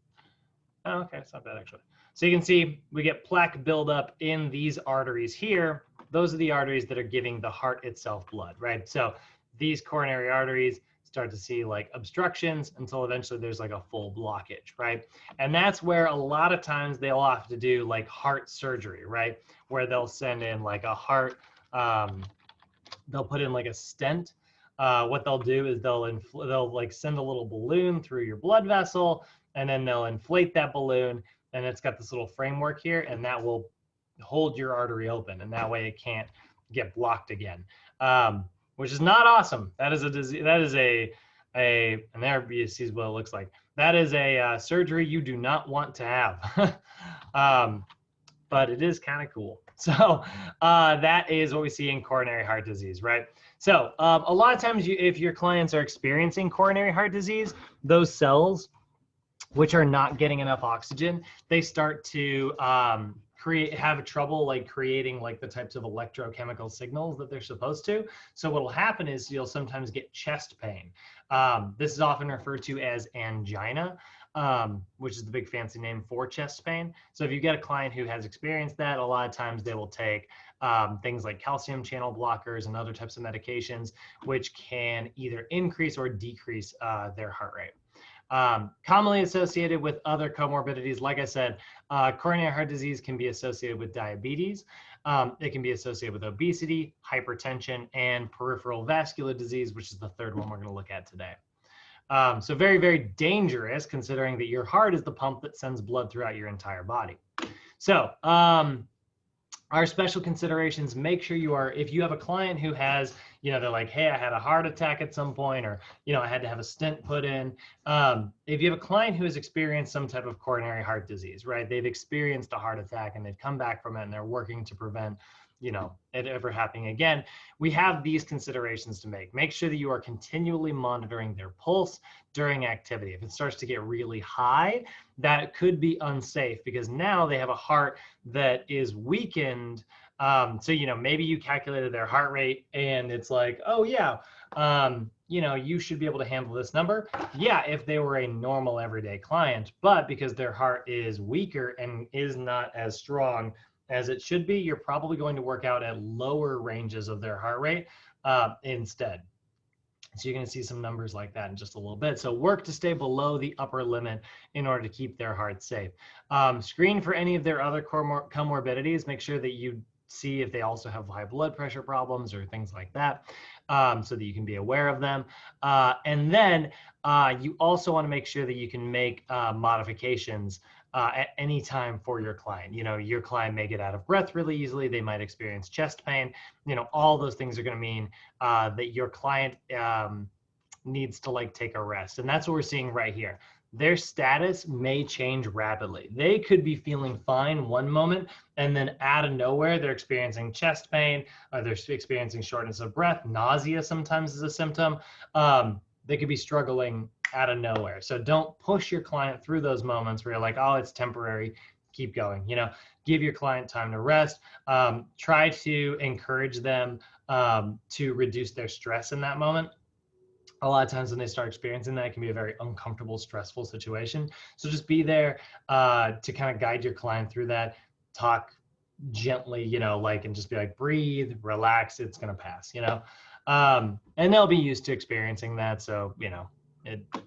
Oh, okay, it's not bad actually. So you can see we get plaque buildup in these arteries here. Those are the arteries that are giving the heart itself blood, right? So these coronary arteries start to see like obstructions until eventually there's like a full blockage, right? And that's where a lot of times they'll have to do like heart surgery, right? Where they'll send in like a heart, they'll put in like a stent. What they'll do is they'll like send a little balloon through your blood vessel, and then they'll inflate that balloon, and it's got this little framework here, and that will hold your artery open, and that way it can't get blocked again, which is not awesome. That is a disease. That is and there you see what it looks like. That is a surgery you do not want to have, but it is kind of cool. So that is what we see in coronary heart disease, right? So a lot of times, if your clients are experiencing coronary heart disease, those cells, which are not getting enough oxygen, they start to have trouble like creating like the types of electrochemical signals that they're supposed to. So what will happen is you'll sometimes get chest pain. This is often referred to as angina, which is the big fancy name for chest pain. So if you get a client who has experienced that, a lot of times they will take things like calcium channel blockers and other types of medications, which can either increase or decrease their heart rate. Commonly associated with other comorbidities, like I said, coronary heart disease can be associated with diabetes. It can be associated with obesity, hypertension, and peripheral vascular disease, which is the third one we're going to look at today. So very, very dangerous, considering that your heart is the pump that sends blood throughout your entire body. So our special considerations, make sure if you have a client who has, they're like, hey, I had a heart attack at some point, or, I had to have a stent put in. If you have a client who has experienced some type of coronary heart disease, right? They've experienced a heart attack and they've come back from it and they're working to prevent, it ever happening again. We have these considerations to make. Make sure that you are continually monitoring their pulse during activity. If it starts to get really high, that could be unsafe, because now they have a heart that is weakened. So, maybe you calculated their heart rate and it's like, oh yeah, you should be able to handle this number. Yeah, if they were a normal everyday client, but because their heart is weaker and is not as strong as it should be, you're probably going to work out at lower ranges of their heart rate instead. So you're going to see some numbers like that in just a little bit. So work to stay below the upper limit in order to keep their heart safe. Screen for any of their other comorbidities. Make sure that you see if they also have high blood pressure problems or things like that, so that you can be aware of them. And then you also want to make sure that you can make modifications at any time for your client. Your client may get out of breath really easily. They might experience chest pain. All those things are going to mean that your client needs to take a rest. And that's what we're seeing right here. Their status may change rapidly. They could be feeling fine one moment, and then out of nowhere, they're experiencing chest pain, or they're experiencing shortness of breath. Nausea sometimes is a symptom. They could be struggling out of nowhere. So don't push your client through those moments where you're like, oh, it's temporary, keep going. Give your client time to rest. Try to encourage them to reduce their stress in that moment. A lot of times when they start experiencing that, it can be a very uncomfortable, stressful situation. So just be there to kind of guide your client through that. Talk gently, and just be like, breathe, relax, it's going to pass, and they'll be used to experiencing that. So,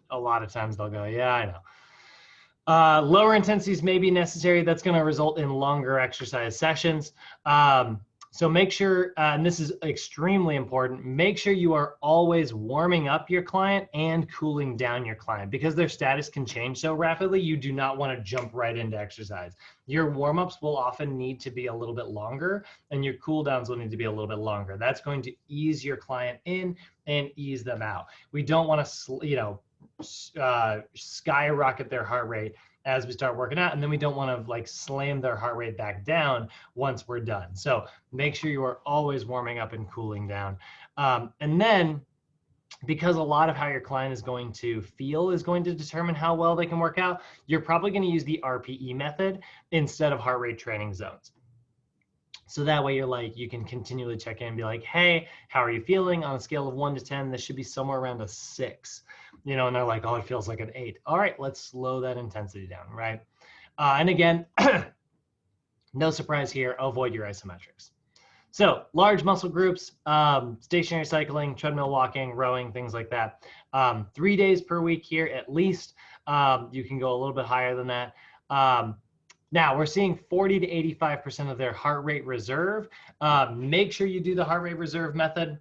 a lot of times they'll go, yeah, I know. Lower intensities may be necessary. That's going to result in longer exercise sessions. So make sure, and this is extremely important, make sure you are always warming up your client and cooling down your client, because their status can change so rapidly. You do not want to jump right into exercise. Your warm-ups will often need to be a little bit longer, and your cool downs will need to be a little bit longer. That's going to ease your client in and ease them out. We don't want to, skyrocket their heart rate as we start working out, and then we don't want to like slam their heart rate back down once we're done. So make sure you are always warming up and cooling down. And then, because a lot of how your client is going to feel is going to determine how well they can work out, you're probably going to use the RPE method instead of heart rate training zones. So that way you can continually check in and be like, hey, how are you feeling? On a scale of 1 to 10, this should be somewhere around a 6. And they're like, oh, it feels like an 8. All right, let's slow that intensity down, right? And again, no surprise here, avoid your isometrics. So large muscle groups, stationary cycling, treadmill walking, rowing, things like that. 3 days per week here at least. You can go a little bit higher than that. Now we're seeing 40 to 85% of their heart rate reserve. Make sure you do the heart rate reserve method.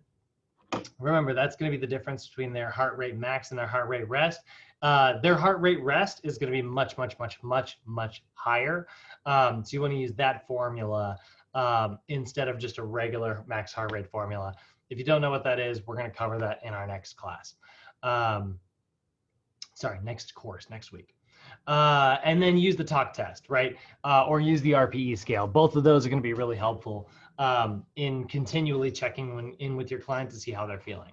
Remember, that's going to be the difference between their heart rate max and their heart rate rest. Their heart rate rest is going to be much, much, much, much, much higher. So you want to use that formula instead of just a regular max heart rate formula. If you don't know what that is, we're going to cover that in our next class. Next course, next week. And then use the talk test, right? Or use the RPE scale. Both of those are going to be really helpful in continually checking in with your client to see how they're feeling.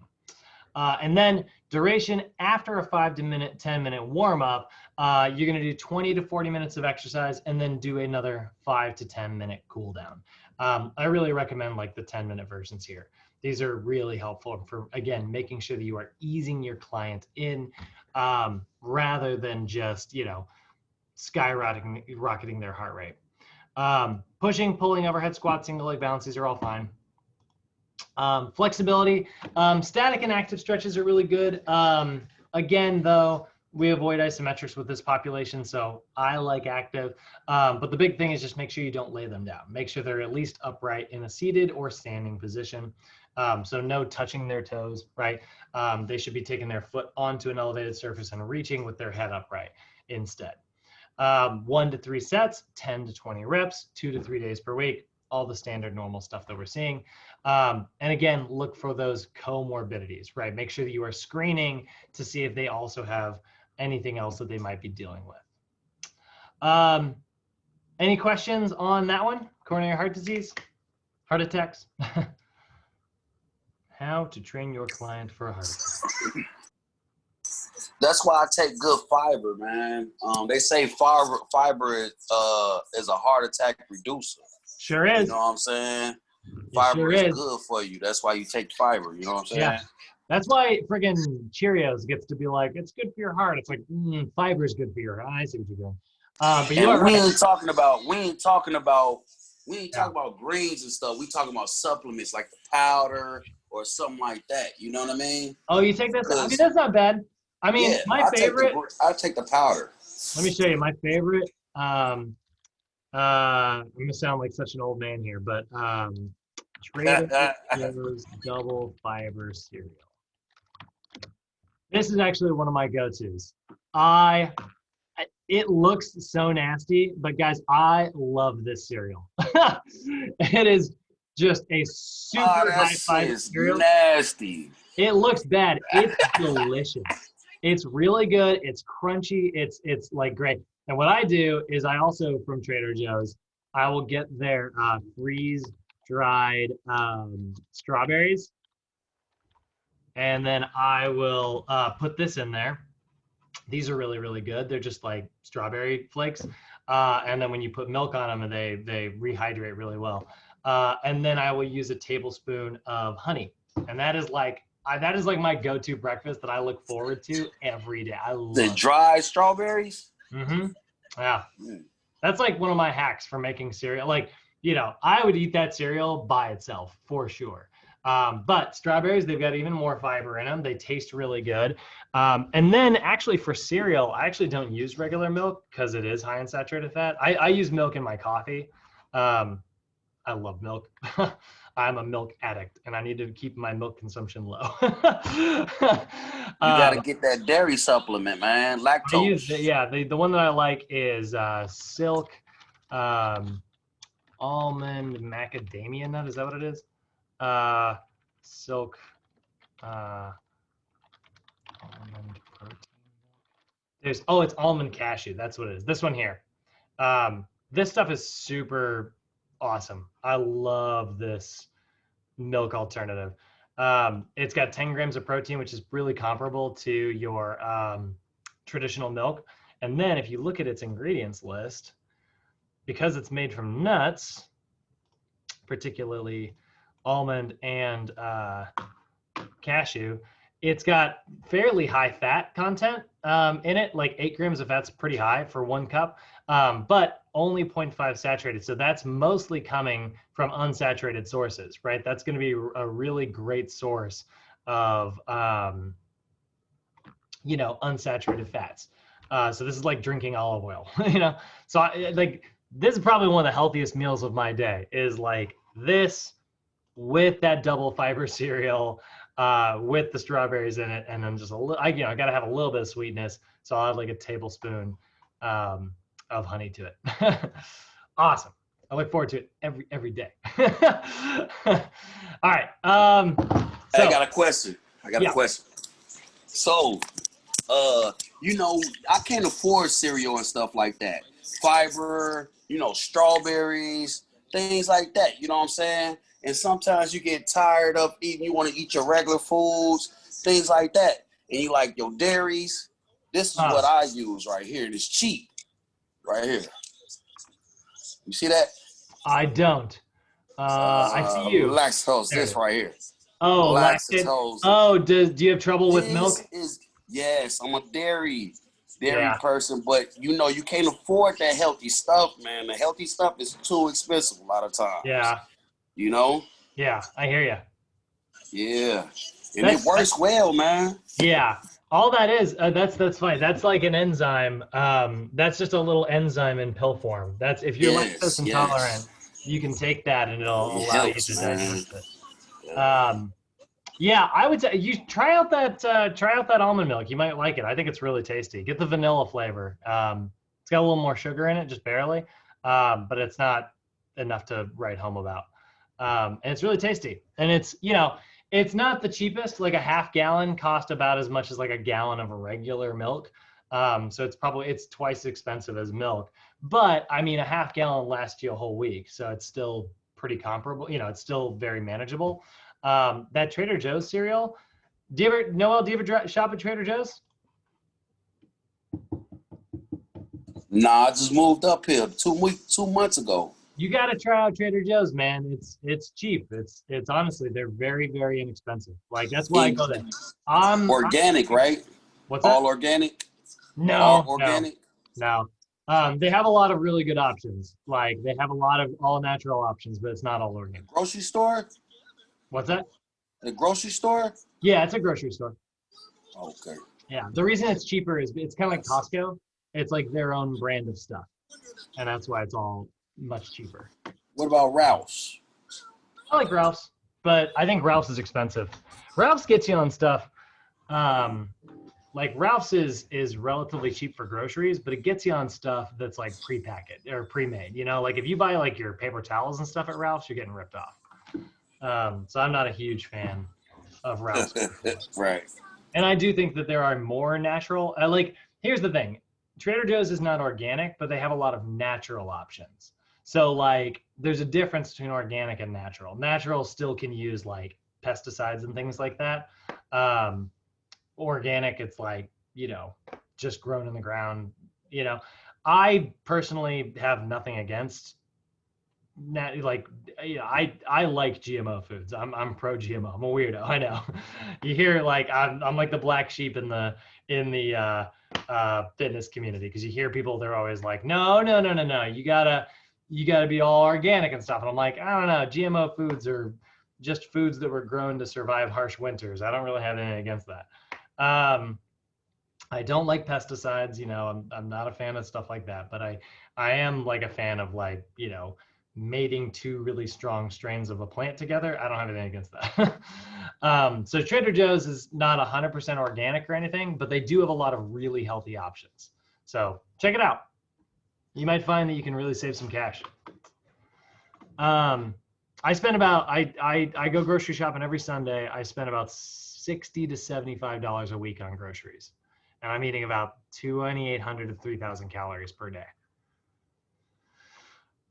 And then duration after a 5 to 10 minute warm up, you're going to do 20 to 40 minutes of exercise and then do another 5 to 10 minute cool down. I really recommend like the 10-minute versions here. These are really helpful for, again, making sure that you are easing your client in rather than just, skyrocketing their heart rate. Pushing, pulling, overhead squat, single leg balance, these are all fine. Flexibility, static and active stretches are really good. Again, though, we avoid isometrics with this population, so I like active. But the big thing is just make sure you don't lay them down. Make sure they're at least upright in a seated or standing position. So no touching their toes, right? They should be taking their foot onto an elevated surface and reaching with their head upright instead. 1 to 3 sets, 10 to 20 reps, 2 to 3 days per week, all the standard normal stuff that we're seeing. And again, look for those comorbidities, right? Make sure that you are screening to see if they also have anything else that they might be dealing with. Any questions on that one? Coronary heart disease, heart attacks? How to train your client for a heart attack. That's why I take good fiber, man. They say fiber is a heart attack reducer. Sure is. You know what I'm saying? Fiber is good for you. That's why you take fiber. You know what I'm saying? Yeah. That's why friggin' Cheerios gets to be like, it's good for your heart. It's like, fiber is good for your eyes. I see what you're doing. But you we ain't talking about greens and stuff. We talking about supplements like the powder or something like that. You know what I mean? Oh, you take that? I mean, that's not bad. I mean, my favorite. I take the powder. Let me show you my favorite. I'm gonna sound like such an old man here, but Trader Joe's double fiber cereal. This is actually one of my go-tos. It looks so nasty, but guys, I love this cereal. It is just a super high fiber cereal. Nasty. It looks bad. It's delicious. It's really good. It's crunchy. It's like great. And what I do is I also, from Trader Joe's, I will get their freeze-dried strawberries. And then I will put this in there. These are really, really good. They're just like strawberry flakes. And then when you put milk on them, they rehydrate really well. And then I will use a tablespoon of honey. And that is like my go-to breakfast that I look forward to every day. I love the dried strawberries. Mm-hmm. Yeah. That's like one of my hacks for making cereal. Like, I would eat that cereal by itself for sure. But strawberries, they've got even more fiber in them. They taste really good. And then actually for cereal, I actually don't use regular milk because it is high in saturated fat. I use milk in my coffee. I love milk. I'm a milk addict, and I need to keep my milk consumption low. You got to get that dairy supplement, man. I use Lactose. the one that I like is Silk almond macadamia nut. Is that what it is? Silk almond protein. It's almond cashew. That's what it is. This one here. This stuff is super awesome. I love this milk alternative. It's got 10 grams of protein, which is really comparable to your traditional milk. And then if you look at its ingredients list, because it's made from nuts, particularly almond and cashew, it's got fairly high fat content in it. Like 8 grams of fat's pretty high for 1 cup, but only 0.5 saturated. So that's mostly coming from unsaturated sources, right? That's going to be a really great source of, unsaturated fats. So this is like drinking olive oil, So this is probably one of the healthiest meals of my day, is like this with that double fiber cereal, with the strawberries in it, and then just a little, I got to have a little bit of sweetness. So I'll have like a tablespoon of honey to it. Awesome. I look forward to it every day. All right. I got a question. A question. So, I can't afford cereal and stuff like that. Fiber, strawberries, things like that. You know what I'm saying? And sometimes you get tired of eating. You want to eat your regular foods, things like that. And you like your dairies. This is what I use right here. And it's cheap right here. You see that? I don't. I see you. Lactose, this right here. Oh, lactose. Oh, do you have trouble with milk? Yes, I'm a dairy person, but you can't afford that healthy stuff, man. The healthy stuff is too expensive a lot of times. Yeah. Yeah, I hear you. Yeah, and it works well, man. Yeah, all that is that's fine. That's like an enzyme. That's just a little enzyme in pill form. That's if you're lactose intolerant, you can take that and it'll allow you to digest it. Yeah, I would say you try out that almond milk. You might like it. I think it's really tasty. Get the vanilla flavor. It's got a little more sugar in it, just barely, but it's not enough to write home about. And it's really tasty. And it's it's not the cheapest. Like a half gallon cost about as much as like a gallon of regular milk. So it's twice as expensive as milk. But I mean, a half gallon lasts you a whole week, so it's still pretty comparable. It's still very manageable. That Trader Joe's cereal. Noel, do you ever shop at Trader Joe's? Nah, I just moved up here 2 months ago. You got to try out Trader Joe's, man. It's cheap. It's honestly, they're very, very inexpensive. Like that's why I go there. Organic, right? What's that? All organic? No. All organic? No. They have a lot of really good options. Like they have a lot of all natural options, but it's not all organic. Grocery store? What's that? A grocery store? Yeah, it's a grocery store. Okay. Yeah, the reason it's cheaper is it's kind of like Costco. It's like their own brand of stuff, and that's why it's all much cheaper. What about Ralph's? I like Ralph's, but I think Ralph's is expensive. Ralph's gets you on stuff. Like Ralph's is relatively cheap for groceries, but it gets you on stuff that's like pre-packaged or pre-made. Like if you buy like your paper towels and stuff at Ralph's, you're getting ripped off. So I'm not a huge fan of Ralph's. Right. And I do think that there are more natural. Here's the thing. Trader Joe's is not organic, but they have a lot of natural options. So like there's a difference between organic and natural. Natural still can use like pesticides and things like that. Organic, it's like, just grown in the ground. I personally have nothing against I like GMO foods. I'm pro GMO. I'm a weirdo. I know. You hear like I'm like the black sheep in the fitness community, because you hear people, they're always like, no, you gotta be all organic and stuff. And I'm like, I don't know. GMO foods are just foods that were grown to survive harsh winters. I don't really have anything against that. I don't like pesticides. I'm not a fan of stuff like that. But I am like a fan of like mating two really strong strains of a plant together. I don't have anything against that. So Trader Joe's is not 100% organic or anything, but they do have a lot of really healthy options. So check it out. You might find that you can really save some cash. I spend about, I go grocery shopping every Sunday. I spend about $60 to $75 a week on groceries. And I'm eating about 2,800 to 3,000 calories per day.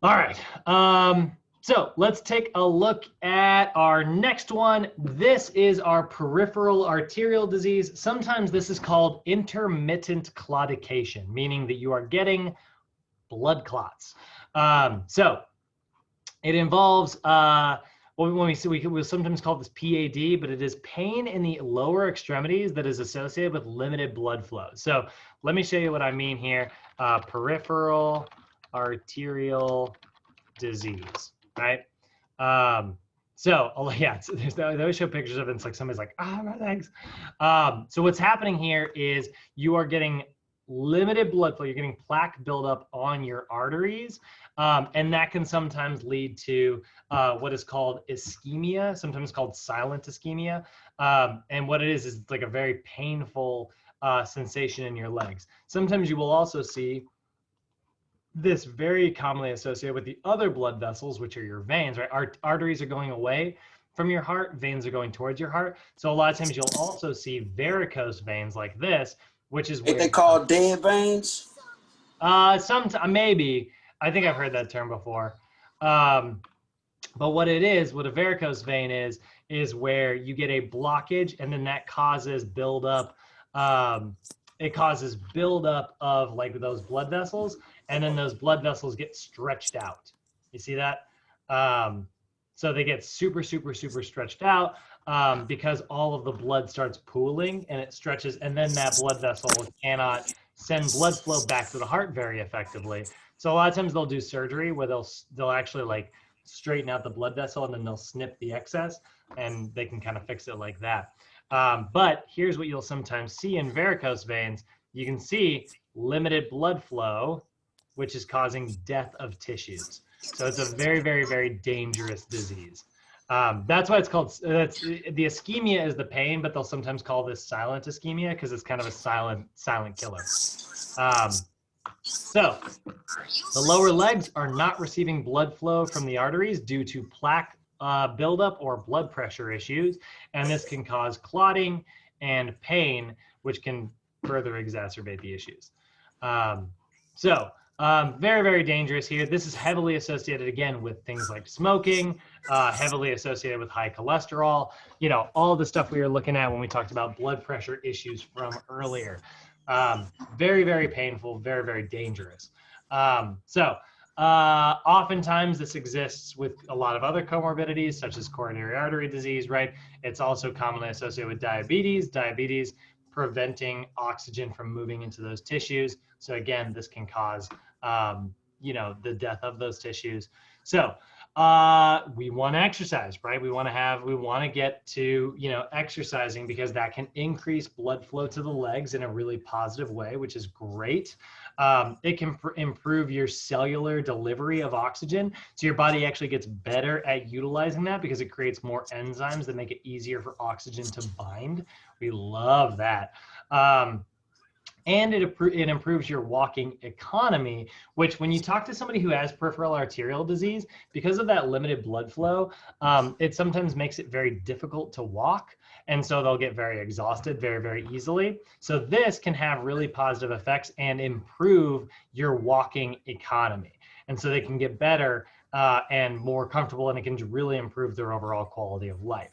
All right, so let's take a look at our next one. This is our peripheral arterial disease. Sometimes this is called intermittent claudication, meaning that you are getting blood clots. So it involves, when we sometimes call this PAD, but it is pain in the lower extremities that is associated with limited blood flow. So let me show you what I mean here. Peripheral arterial disease, right? So yeah, they always show pictures of it. It's like somebody's like, my legs. So what's happening here is you are getting limited blood flow. You're getting plaque buildup on your arteries, and that can sometimes lead to what is called ischemia, sometimes called silent ischemia. And what it is it's like a very painful sensation in your legs. Sometimes you will also see this very commonly associated with the other blood vessels, which are your veins, right? Arteries are going away from your heart, veins are going towards your heart. So a lot of times you'll also see varicose veins like this, which is where they call dead veins. Maybe. I think I've heard that term before. But what it is, what a varicose vein is where you get a blockage, and then that causes buildup. It causes buildup of like those blood vessels, and then those blood vessels get stretched out. You see that? So they get super, super, super stretched out because all of the blood starts pooling and it stretches, and then that blood vessel cannot send blood flow back to the heart very effectively. So a lot of times they'll do surgery where they'll actually like straighten out the blood vessel, and then they'll snip the excess, and they can kind of fix it like that. But here's what you'll sometimes see in varicose veins. You can see limited blood flow, which is causing death of tissues. So it's a very, very, very dangerous disease. That's why it's called, the ischemia is the pain, but they'll sometimes call this silent ischemia because it's kind of a silent killer. So the lower legs are not receiving blood flow from the arteries due to plaque buildup or blood pressure issues, and this can cause clotting and pain, which can further exacerbate the issues. Very, very dangerous here. This is heavily associated, again, with things like smoking, heavily associated with high cholesterol, you know, all the stuff we were looking at when we talked about blood pressure issues from earlier. Very, very painful, very, very dangerous. Oftentimes this exists with a lot of other comorbidities, such as coronary artery disease, right? It's also commonly associated with diabetes preventing oxygen from moving into those tissues. So again, this can cause, the death of those tissues. So we want to exercise, right? We want to get to, exercising, because that can increase blood flow to the legs in a really positive way, which is great. It can improve your cellular delivery of oxygen. So your body actually gets better at utilizing that because it creates more enzymes that make it easier for oxygen to bind. We love that. And it improves your walking economy, which when you talk to somebody who has peripheral arterial disease, because of that limited blood flow, it sometimes makes it very difficult to walk. And so they'll get very exhausted very, very easily. So this can have really positive effects and improve your walking economy. And so they can get better and more comfortable, and it can really improve their overall quality of life.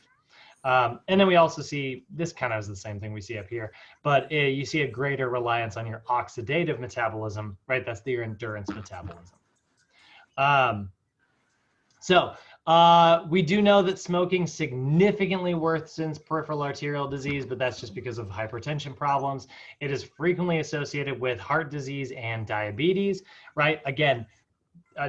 And then we also see, this kind of is the same thing we see up here, but you see a greater reliance on your oxidative metabolism, right? That's your endurance metabolism. We do know that smoking significantly worsens peripheral arterial disease, but that's just because of hypertension problems. It is frequently associated with heart disease and diabetes, right? Again,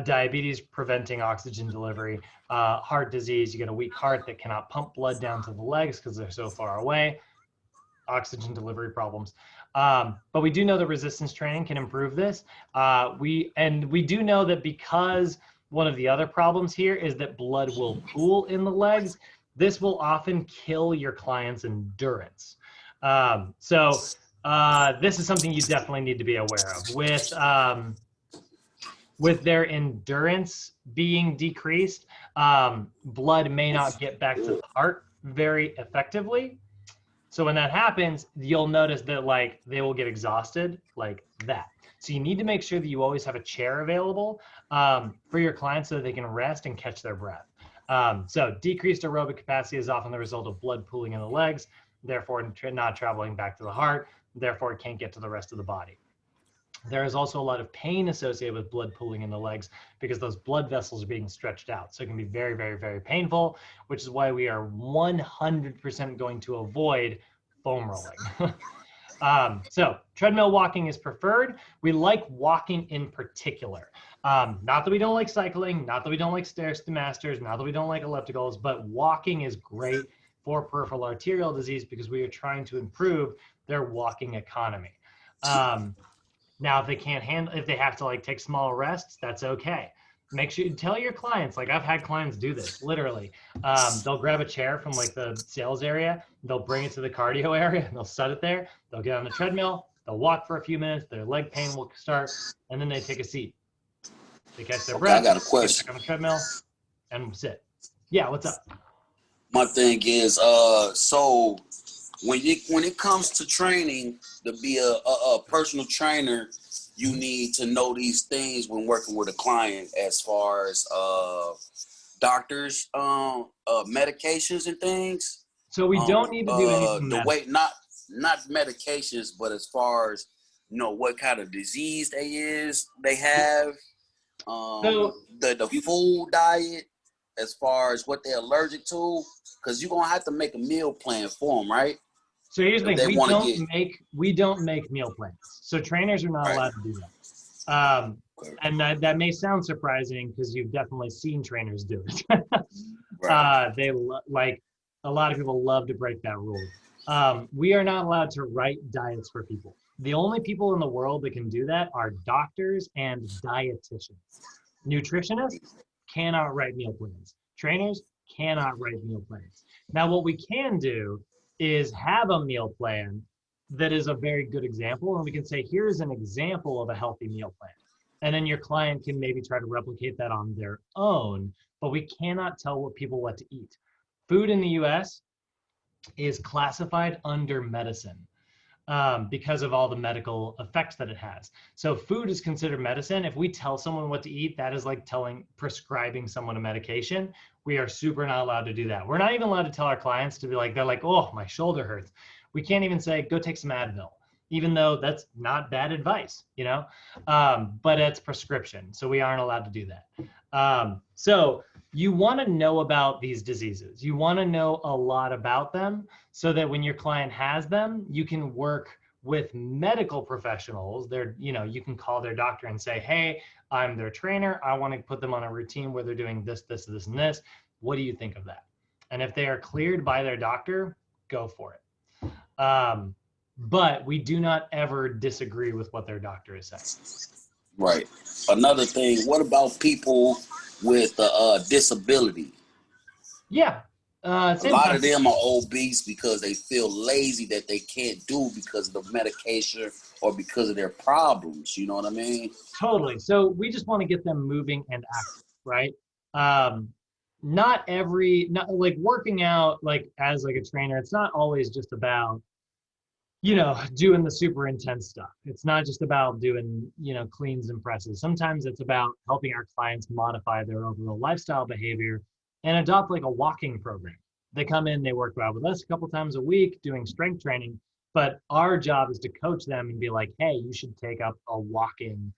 diabetes preventing oxygen delivery, heart disease, you get a weak heart that cannot pump blood down to the legs because they're so far away, oxygen delivery problems. But we do know that resistance training can improve this. We do know that because one of the other problems here is that blood will pool in the legs. This will often kill your client's endurance. This is something you definitely need to be aware of. With their endurance being decreased, blood may not get back to the heart very effectively. So when that happens, you'll notice that like they will get exhausted like that. So you need to make sure that you always have a chair available for your clients so that they can rest and catch their breath. So decreased aerobic capacity is often the result of blood pooling in the legs, therefore not traveling back to the heart, therefore it can't get to the rest of the body. There is also a lot of pain associated with blood pooling in the legs because those blood vessels are being stretched out. So it can be very, very, very painful, which is why we are 100% going to avoid foam rolling. So treadmill walking is preferred. We like walking in particular. Not that we don't like cycling, not that we don't like stairs to masters, not that we don't like ellipticals, but walking is great for peripheral arterial disease because we are trying to improve their walking economy. Now, if they can't handle, if they have to like take small rests, that's okay. Make sure you tell your clients, like I've had clients do this, literally. They'll grab a chair from like the sales area, they'll bring it to the cardio area, and they'll set it there, they'll get on the treadmill, they'll walk for a few minutes, their leg pain will start, and then they take a seat. They catch their breath, I got a question. on the treadmill, and sit. Yeah, what's up? My thing is, so when it comes to training, to be a personal trainer, you need to know these things when working with a client as far as doctors, medications and things. So we don't need to do anything. The way, not medications, but as far as what kind of disease they have, the food diet, as far as what they're allergic to, because you're gonna have to make a meal plan for them, right? So here's the thing: we don't make meal plans. So trainers are not allowed to do that. And that may sound surprising because you've definitely seen trainers do it. Like a lot of people love to break that rule. We are not allowed to write diets for people. The only people in the world that can do that are doctors and dietitians. Nutritionists cannot write meal plans. Trainers cannot write meal plans. Now, what we can do is have a meal plan that is a very good example, and we can say, here's an example of a healthy meal plan. And then your client can maybe try to replicate that on their own, but we cannot tell people what to eat. Food in the US is classified under medicine because of all the medical effects that it has. So food is considered medicine. If we tell someone what to eat, that is like prescribing someone a medication. We are super not allowed to do that. We're not even allowed to tell our clients to be like, they're like, oh, my shoulder hurts. We can't even say, go take some Advil, even though that's not bad advice, but it's prescription. So we aren't allowed to do that. So you want to know about these diseases. You want to know a lot about them so that when your client has them, you can work with medical professionals. You can call their doctor and say, hey, I'm their trainer. I want to put them on a routine where they're doing this, this, this, and this. What do you think of that? And if they are cleared by their doctor, go for it. But we do not ever disagree with what their doctor is saying. Right. Another thing, what about people with disability? Yeah. A lot of them are obese because they feel lazy that they can't do because of the medication or because of their problems. You know what I mean? Totally. So we just want to get them moving and active, right? Not like working out, like as like a trainer, it's not always just about, doing the super intense stuff. It's not just about doing, cleans and presses. Sometimes it's about helping our clients modify their overall lifestyle behavior and adopt like a walking program. They come in, they work out with us a couple times a week doing strength training, but our job is to coach them and be like, hey, you should take up a walking,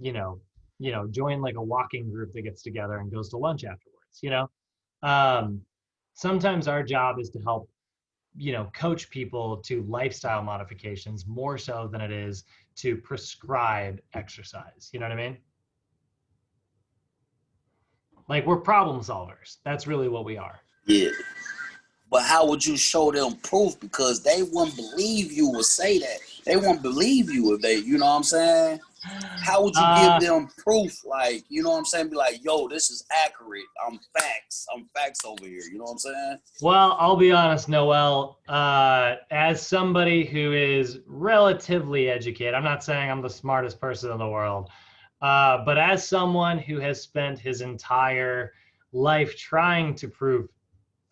join like a walking group that gets together and goes to lunch afterwards, Sometimes our job is to help, coach people to lifestyle modifications more so than it is to prescribe exercise. You know what I mean? Like we're problem solvers. That's really what we are. Yeah. But how would you show them proof? Because they wouldn't believe you would say that. They won't believe you if they, you know what I'm saying? How would you give them proof? Like, you know what I'm saying? Be like, yo, this is accurate. I'm facts over here. You know what I'm saying? Well, I'll be honest, Noel, as somebody who is relatively educated, I'm not saying I'm the smartest person in the world, but as someone who has spent his entire life trying to prove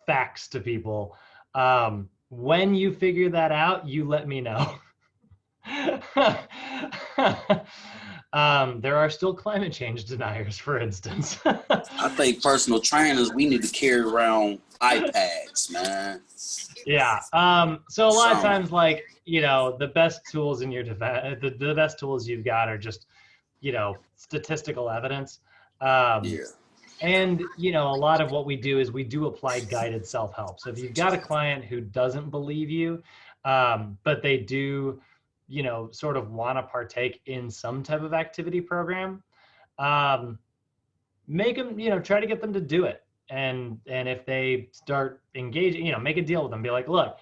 facts to people, when you figure that out, you let me know. There are still climate change deniers, for instance. I think personal trainers, we need to carry around iPads, man. Yeah. So a lot of times, like, you know, the best tools in your defense, the best tools you've got are just, you know, statistical evidence. Yeah. And, you know, a lot of what we do is we do apply guided self-help. So if you've got a client who doesn't believe you, but they do, you know, sort of want to partake in some type of activity program, make them, you know, try to get them to do it. And if they start engaging, you know, make a deal with them. Be like, look,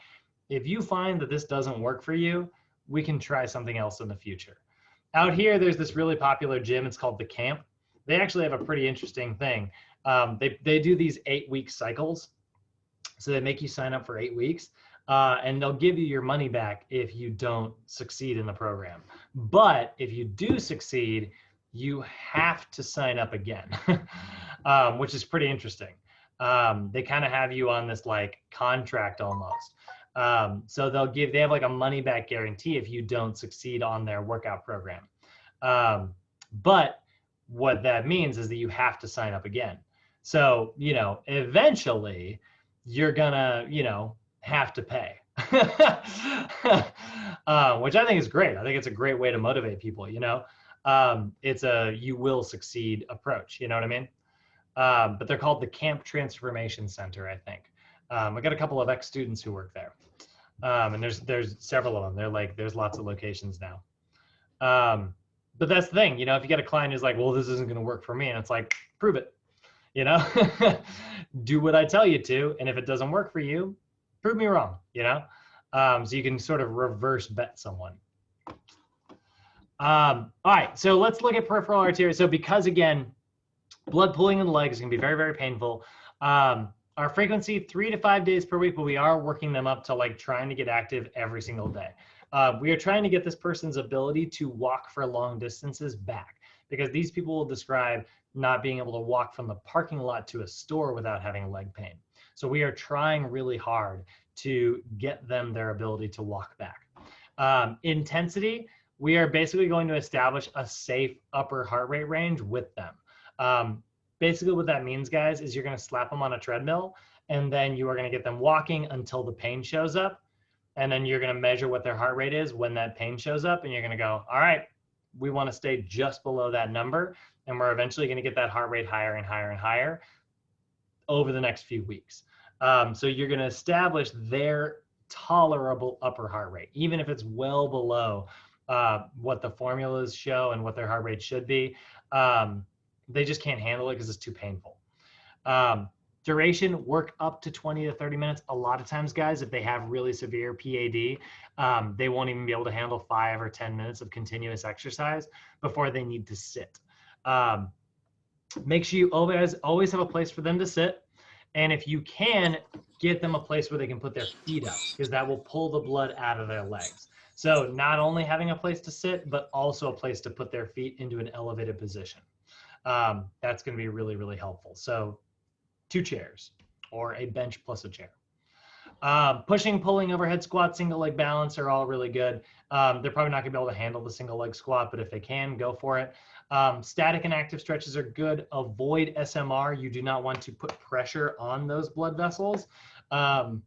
if you find that this doesn't work for you, we can try something else in the future. Out here, there's this really popular gym. It's called The Camp. They actually have a pretty interesting thing. They do these 8-week cycles. So they make you sign up for 8 weeks, and they'll give you your money back if you don't succeed in the program. But if you do succeed, you have to sign up again, which is pretty interesting. They kind of have you on this like contract almost. So they have like a money back guarantee if you don't succeed on their workout program. But what that means is that you have to sign up again. So, you know, eventually you're gonna, you know, have to pay, which I think is great. I think it's a great way to motivate people, you know. It's a you will succeed approach, you know what I mean? But they're called the Camp Transformation Center, I think. I got a couple of ex-students who work there. And there's several of them. They're like, there's lots of locations now. But that's the thing, you know, if you get a client who's like, well, this isn't going to work for me, and it's like, prove it, you know, do what I tell you to. And if it doesn't work for you, prove me wrong, you know? So you can sort of reverse bet someone. All right, so let's look at peripheral artery. So because again, blood pooling in the legs can be very, very painful. Our frequency 3 to 5 days per week, but we are working them up to like trying to get active every single day. We are trying to get this person's ability to walk for long distances back, because these people will describe not being able to walk from the parking lot to a store without having leg pain. So we are trying really hard to get them their ability to walk back. Intensity, we are basically going to establish a safe upper heart rate range with them. Basically what that means, guys, is you're going to slap them on a treadmill, and then you are going to get them walking until the pain shows up. And then you're going to measure what their heart rate is when that pain shows up. And you're going to go, all right, we want to stay just below that number. And we're eventually going to get that heart rate higher and higher and higher over the next few weeks. So you're going to establish their tolerable upper heart rate, even if it's well below what the formulas show and what their heart rate should be. They just can't handle it because it's too painful. Duration, work up to 20 to 30 minutes. A lot of times, guys, if they have really severe PAD, they won't even be able to handle 5 or 10 minutes of continuous exercise before they need to sit. Make sure you always have a place for them to sit. And if you can, get them a place where they can put their feet up, because that will pull the blood out of their legs. So not only having a place to sit, but also a place to put their feet into an elevated position. That's going to be really, really helpful. So 2 chairs or a bench plus a chair. Pushing, pulling, overhead squat, single leg balance are all really good. They're probably not going to be able to handle the single leg squat, but if they can, go for it. Static and active stretches are good. Avoid SMR. You do not want to put pressure on those blood vessels. And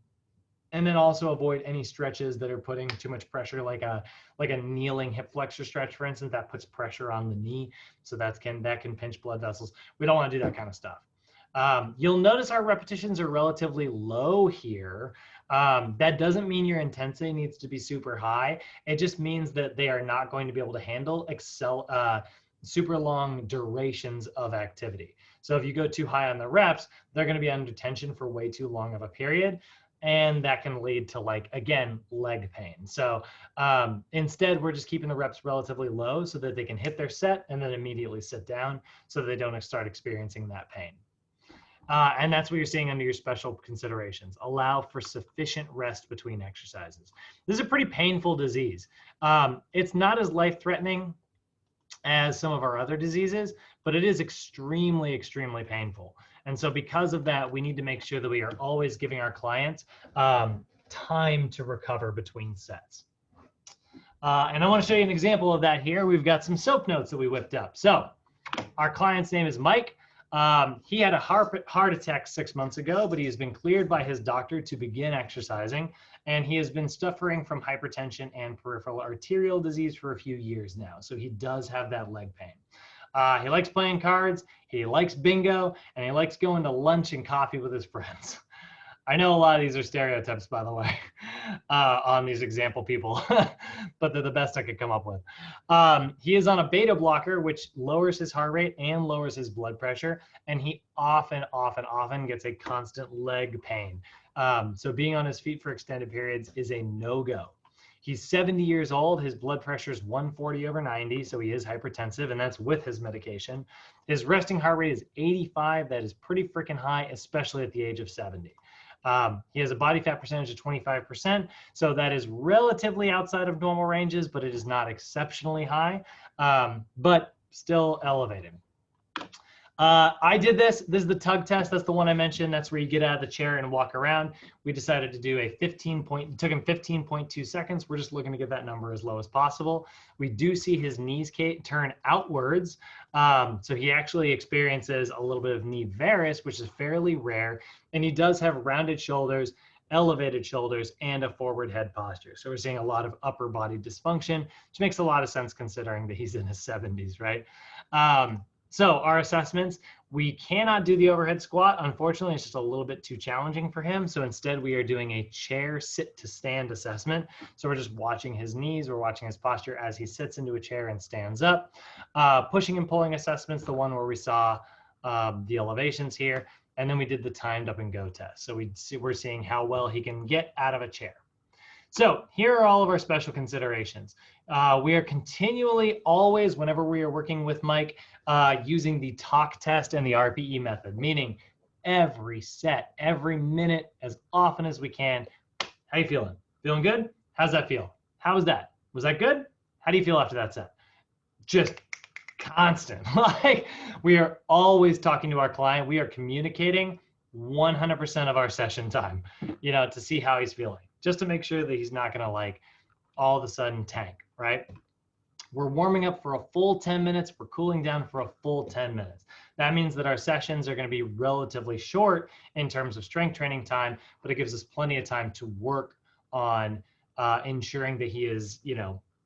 then also avoid any stretches that are putting too much pressure, like a kneeling hip flexor stretch, for instance, that puts pressure on the knee. So that can pinch blood vessels. We don't want to do that kind of stuff. You'll notice our repetitions are relatively low here. That doesn't mean your intensity needs to be super high. It just means that they are not going to be able to handle super long durations of activity. So if you go too high on the reps, they're going to be under tension for way too long of a period. and that can lead to, like, again, leg pain. So instead, we're just keeping the reps relatively low so that they can hit their set and then immediately sit down so they don't start experiencing that pain. And that's what you're seeing under your special considerations. Allow for sufficient rest between exercises. This is a pretty painful disease. It's not as life-threatening as some of our other diseases, but it is extremely, extremely painful. And so because of that, we need to make sure that we are always giving our clients time to recover between sets. And I want to show you an example of that here. We've got some soap notes that we whipped up. So our client's name is Mike. He had a heart attack 6 months ago, but he has been cleared by his doctor to begin exercising. And he has been suffering from hypertension and peripheral arterial disease for a few years now. So he does have that leg pain. He likes playing cards, he likes bingo, and he likes going to lunch and coffee with his friends. I know a lot of these are stereotypes, by the way, on these example people, but they're the best I could come up with. He is on a beta blocker, which lowers his heart rate and lowers his blood pressure, and he often gets a constant leg pain. So being on his feet for extended periods is a no-go. He's 70 years old. His blood pressure is 140/90, so he is hypertensive, and that's with his medication. His resting heart rate is 85. That is pretty freaking high, especially at the age of 70. He has a body fat percentage of 25%, so that is relatively outside of normal ranges, but it is not exceptionally high, but still elevated. I did this. This is the tug test. That's the one I mentioned. That's where you get out of the chair and walk around. We decided to do a it took him 15.2 seconds. We're just looking to get that number as low as possible. We do see his knees turn outwards. So he actually experiences a little bit of knee varus, which is fairly rare. And he does have rounded shoulders, elevated shoulders, and a forward head posture. So we're seeing a lot of upper body dysfunction, which makes a lot of sense considering that he's in his 70s, right? So our assessments, we cannot do the overhead squat. Unfortunately, it's just a little bit too challenging for him. So instead we are doing a chair sit to stand assessment. So we're just watching his knees, we're watching his posture as he sits into a chair and stands up. Pushing and pulling assessments, the one where we saw the elevations here. And then we did the timed up and go test. So we're seeing how well he can get out of a chair. So here are all of our special considerations. We are continually, always, whenever we are working with Mike, using the talk test and the RPE method, meaning every set, every minute, as often as we can. How you feeling? Feeling good? How's that feel? How was that? Was that good? How do you feel after that set? Just constant. Like, we are always talking to our client. We are communicating 100% of our session time, to see how he's feeling, just to make sure that he's not going to, like, all of a sudden tank, right? We're warming up for a full 10 minutes. We're cooling down for a full 10 minutes. That means that our sessions are going to be relatively short in terms of strength training time, but it gives us plenty of time to work on ensuring that he is,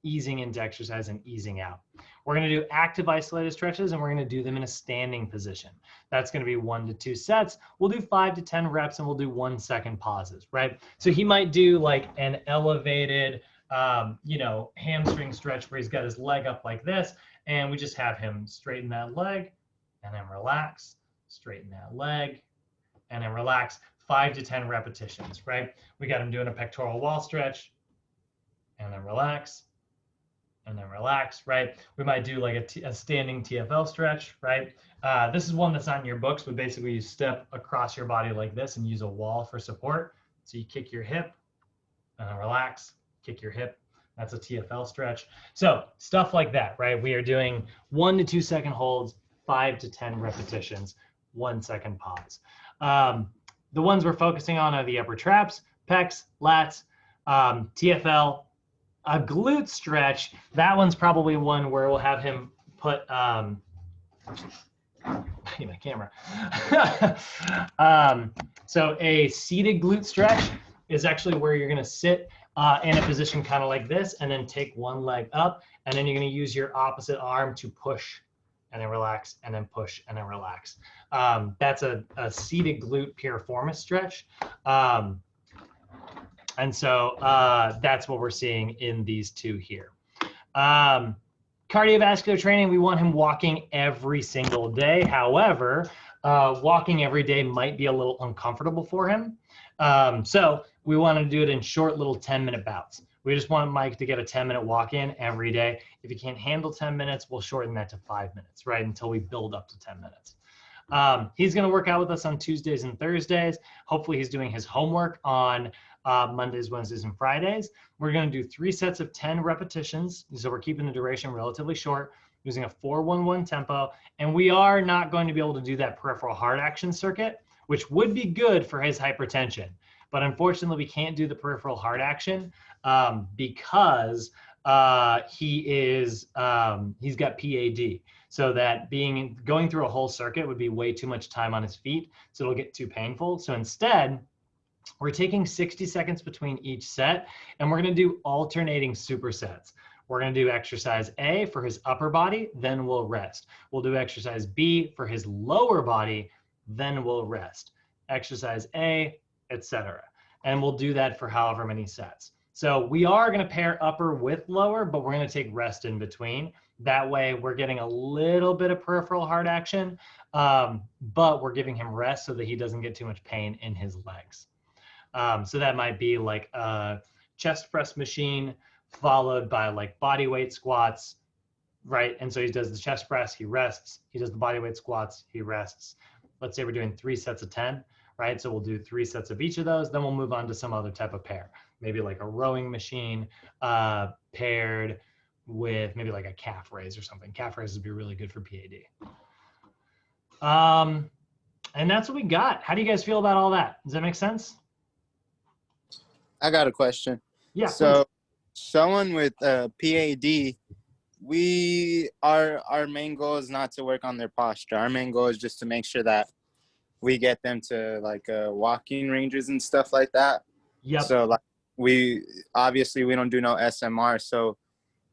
easing into exercise and easing out. We're going to do active isolated stretches, and we're going to do them in a standing position. That's going to be 1 to 2 sets. We'll do 5 to 10 reps, and we'll do 1 second pauses, right? So he might do like an elevated, hamstring stretch where he's got his leg up like this, and we just have him straighten that leg and then relax, straighten that leg, and then relax. 5 to 10 repetitions, right? We got him doing a pectoral wall stretch, and then relax, and then relax, right? We might do like a standing TFL stretch, right? This is one that's not in your books, but basically you step across your body like this and use a wall for support. So you kick your hip, and then relax, kick your hip. That's a TFL stretch. So stuff like that, right? We are doing 1 to 2 second holds, 5 to 10 repetitions, 1 second pause. The ones we're focusing on are the upper traps, pecs, lats, TFL, a glute stretch. That one's probably one where we'll have him put, my camera. So a seated glute stretch is actually where you're going to sit in a position kind of like this, and then take one leg up, and then you're going to use your opposite arm to push, and then relax, and then push, and then relax. That's a seated glute piriformis stretch. And so that's what we're seeing in these two here. Cardiovascular training, we want him walking every single day. However, walking every day might be a little uncomfortable for him. So we want to do it in short little 10-minute bouts. We just want Mike to get a 10-minute walk-in every day. If he can't handle 10 minutes, we'll shorten that to 5 minutes, right? Until we build up to 10 minutes. He's going to work out with us on Tuesdays and Thursdays. Hopefully he's doing his homework on Mondays, Wednesdays, and Fridays. We're going to do 3 sets of 10 repetitions. So we're keeping the duration relatively short, using a 4-1-1 tempo. And we are not going to be able to do that peripheral heart action circuit, which would be good for his hypertension. But unfortunately, we can't do the peripheral heart action because he's got PAD. So that going through a whole circuit would be way too much time on his feet. So it'll get too painful. So instead, we're taking 60 seconds between each set, and we're going to do alternating supersets. We're going to do exercise A for his upper body, then we'll rest. We'll do exercise B for his lower body, then we'll rest. Exercise A, etc. And we'll do that for however many sets. So we are going to pair upper with lower, but we're going to take rest in between. That way we're getting a little bit of peripheral heart action, but we're giving him rest so that he doesn't get too much pain in his legs. So that might be like a chest press machine followed by like body weight squats, right? And so he does the chest press, he rests. He does the body weight squats, he rests. Let's say we're doing 3 sets of 10, right? So we'll do 3 sets of each of those. Then we'll move on to some other type of pair, maybe like a rowing machine paired with maybe like a calf raise or something. Calf raises would be really good for PAD. And that's what we got. How do you guys feel about all that? Does that make sense? I got a question. Yeah. So someone with PAD, our main goal is not to work on their posture. Our main goal is just to make sure that we get them to like walking ranges and stuff like that. Yep. So like we don't do no SMR. So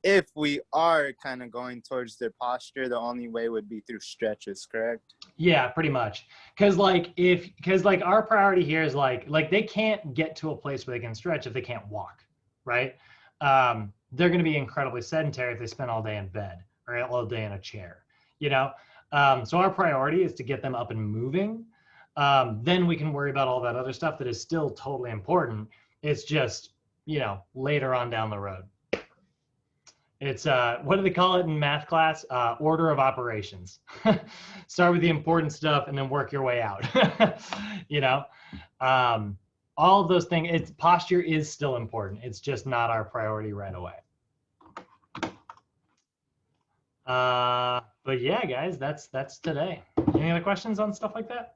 if we are kind of going towards their posture, the only way would be through stretches, correct? Yeah, pretty much. Because our priority here is like they can't get to a place where they can stretch if they can't walk, right? They're going to be incredibly sedentary if they spend all day in bed or all day in a chair, you know? So our priority is to get them up and moving. Then we can worry about all that other stuff that is still totally important. It's just, you know, later on down the road. It's, what do they call it in math class? Order of operations. Start with the important stuff and then work your way out, you know? All of those things, posture is still important. It's just not our priority right away. But yeah, guys, that's today. Any other questions on stuff like that?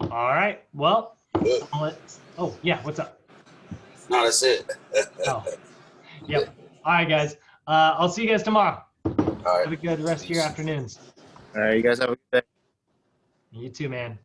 All right, well, oh yeah, what's up? No, that's it. Oh, yep. All right, guys. I'll see you guys tomorrow. All right. Have a good rest of your afternoons. All right, you guys have a good day. You too, man.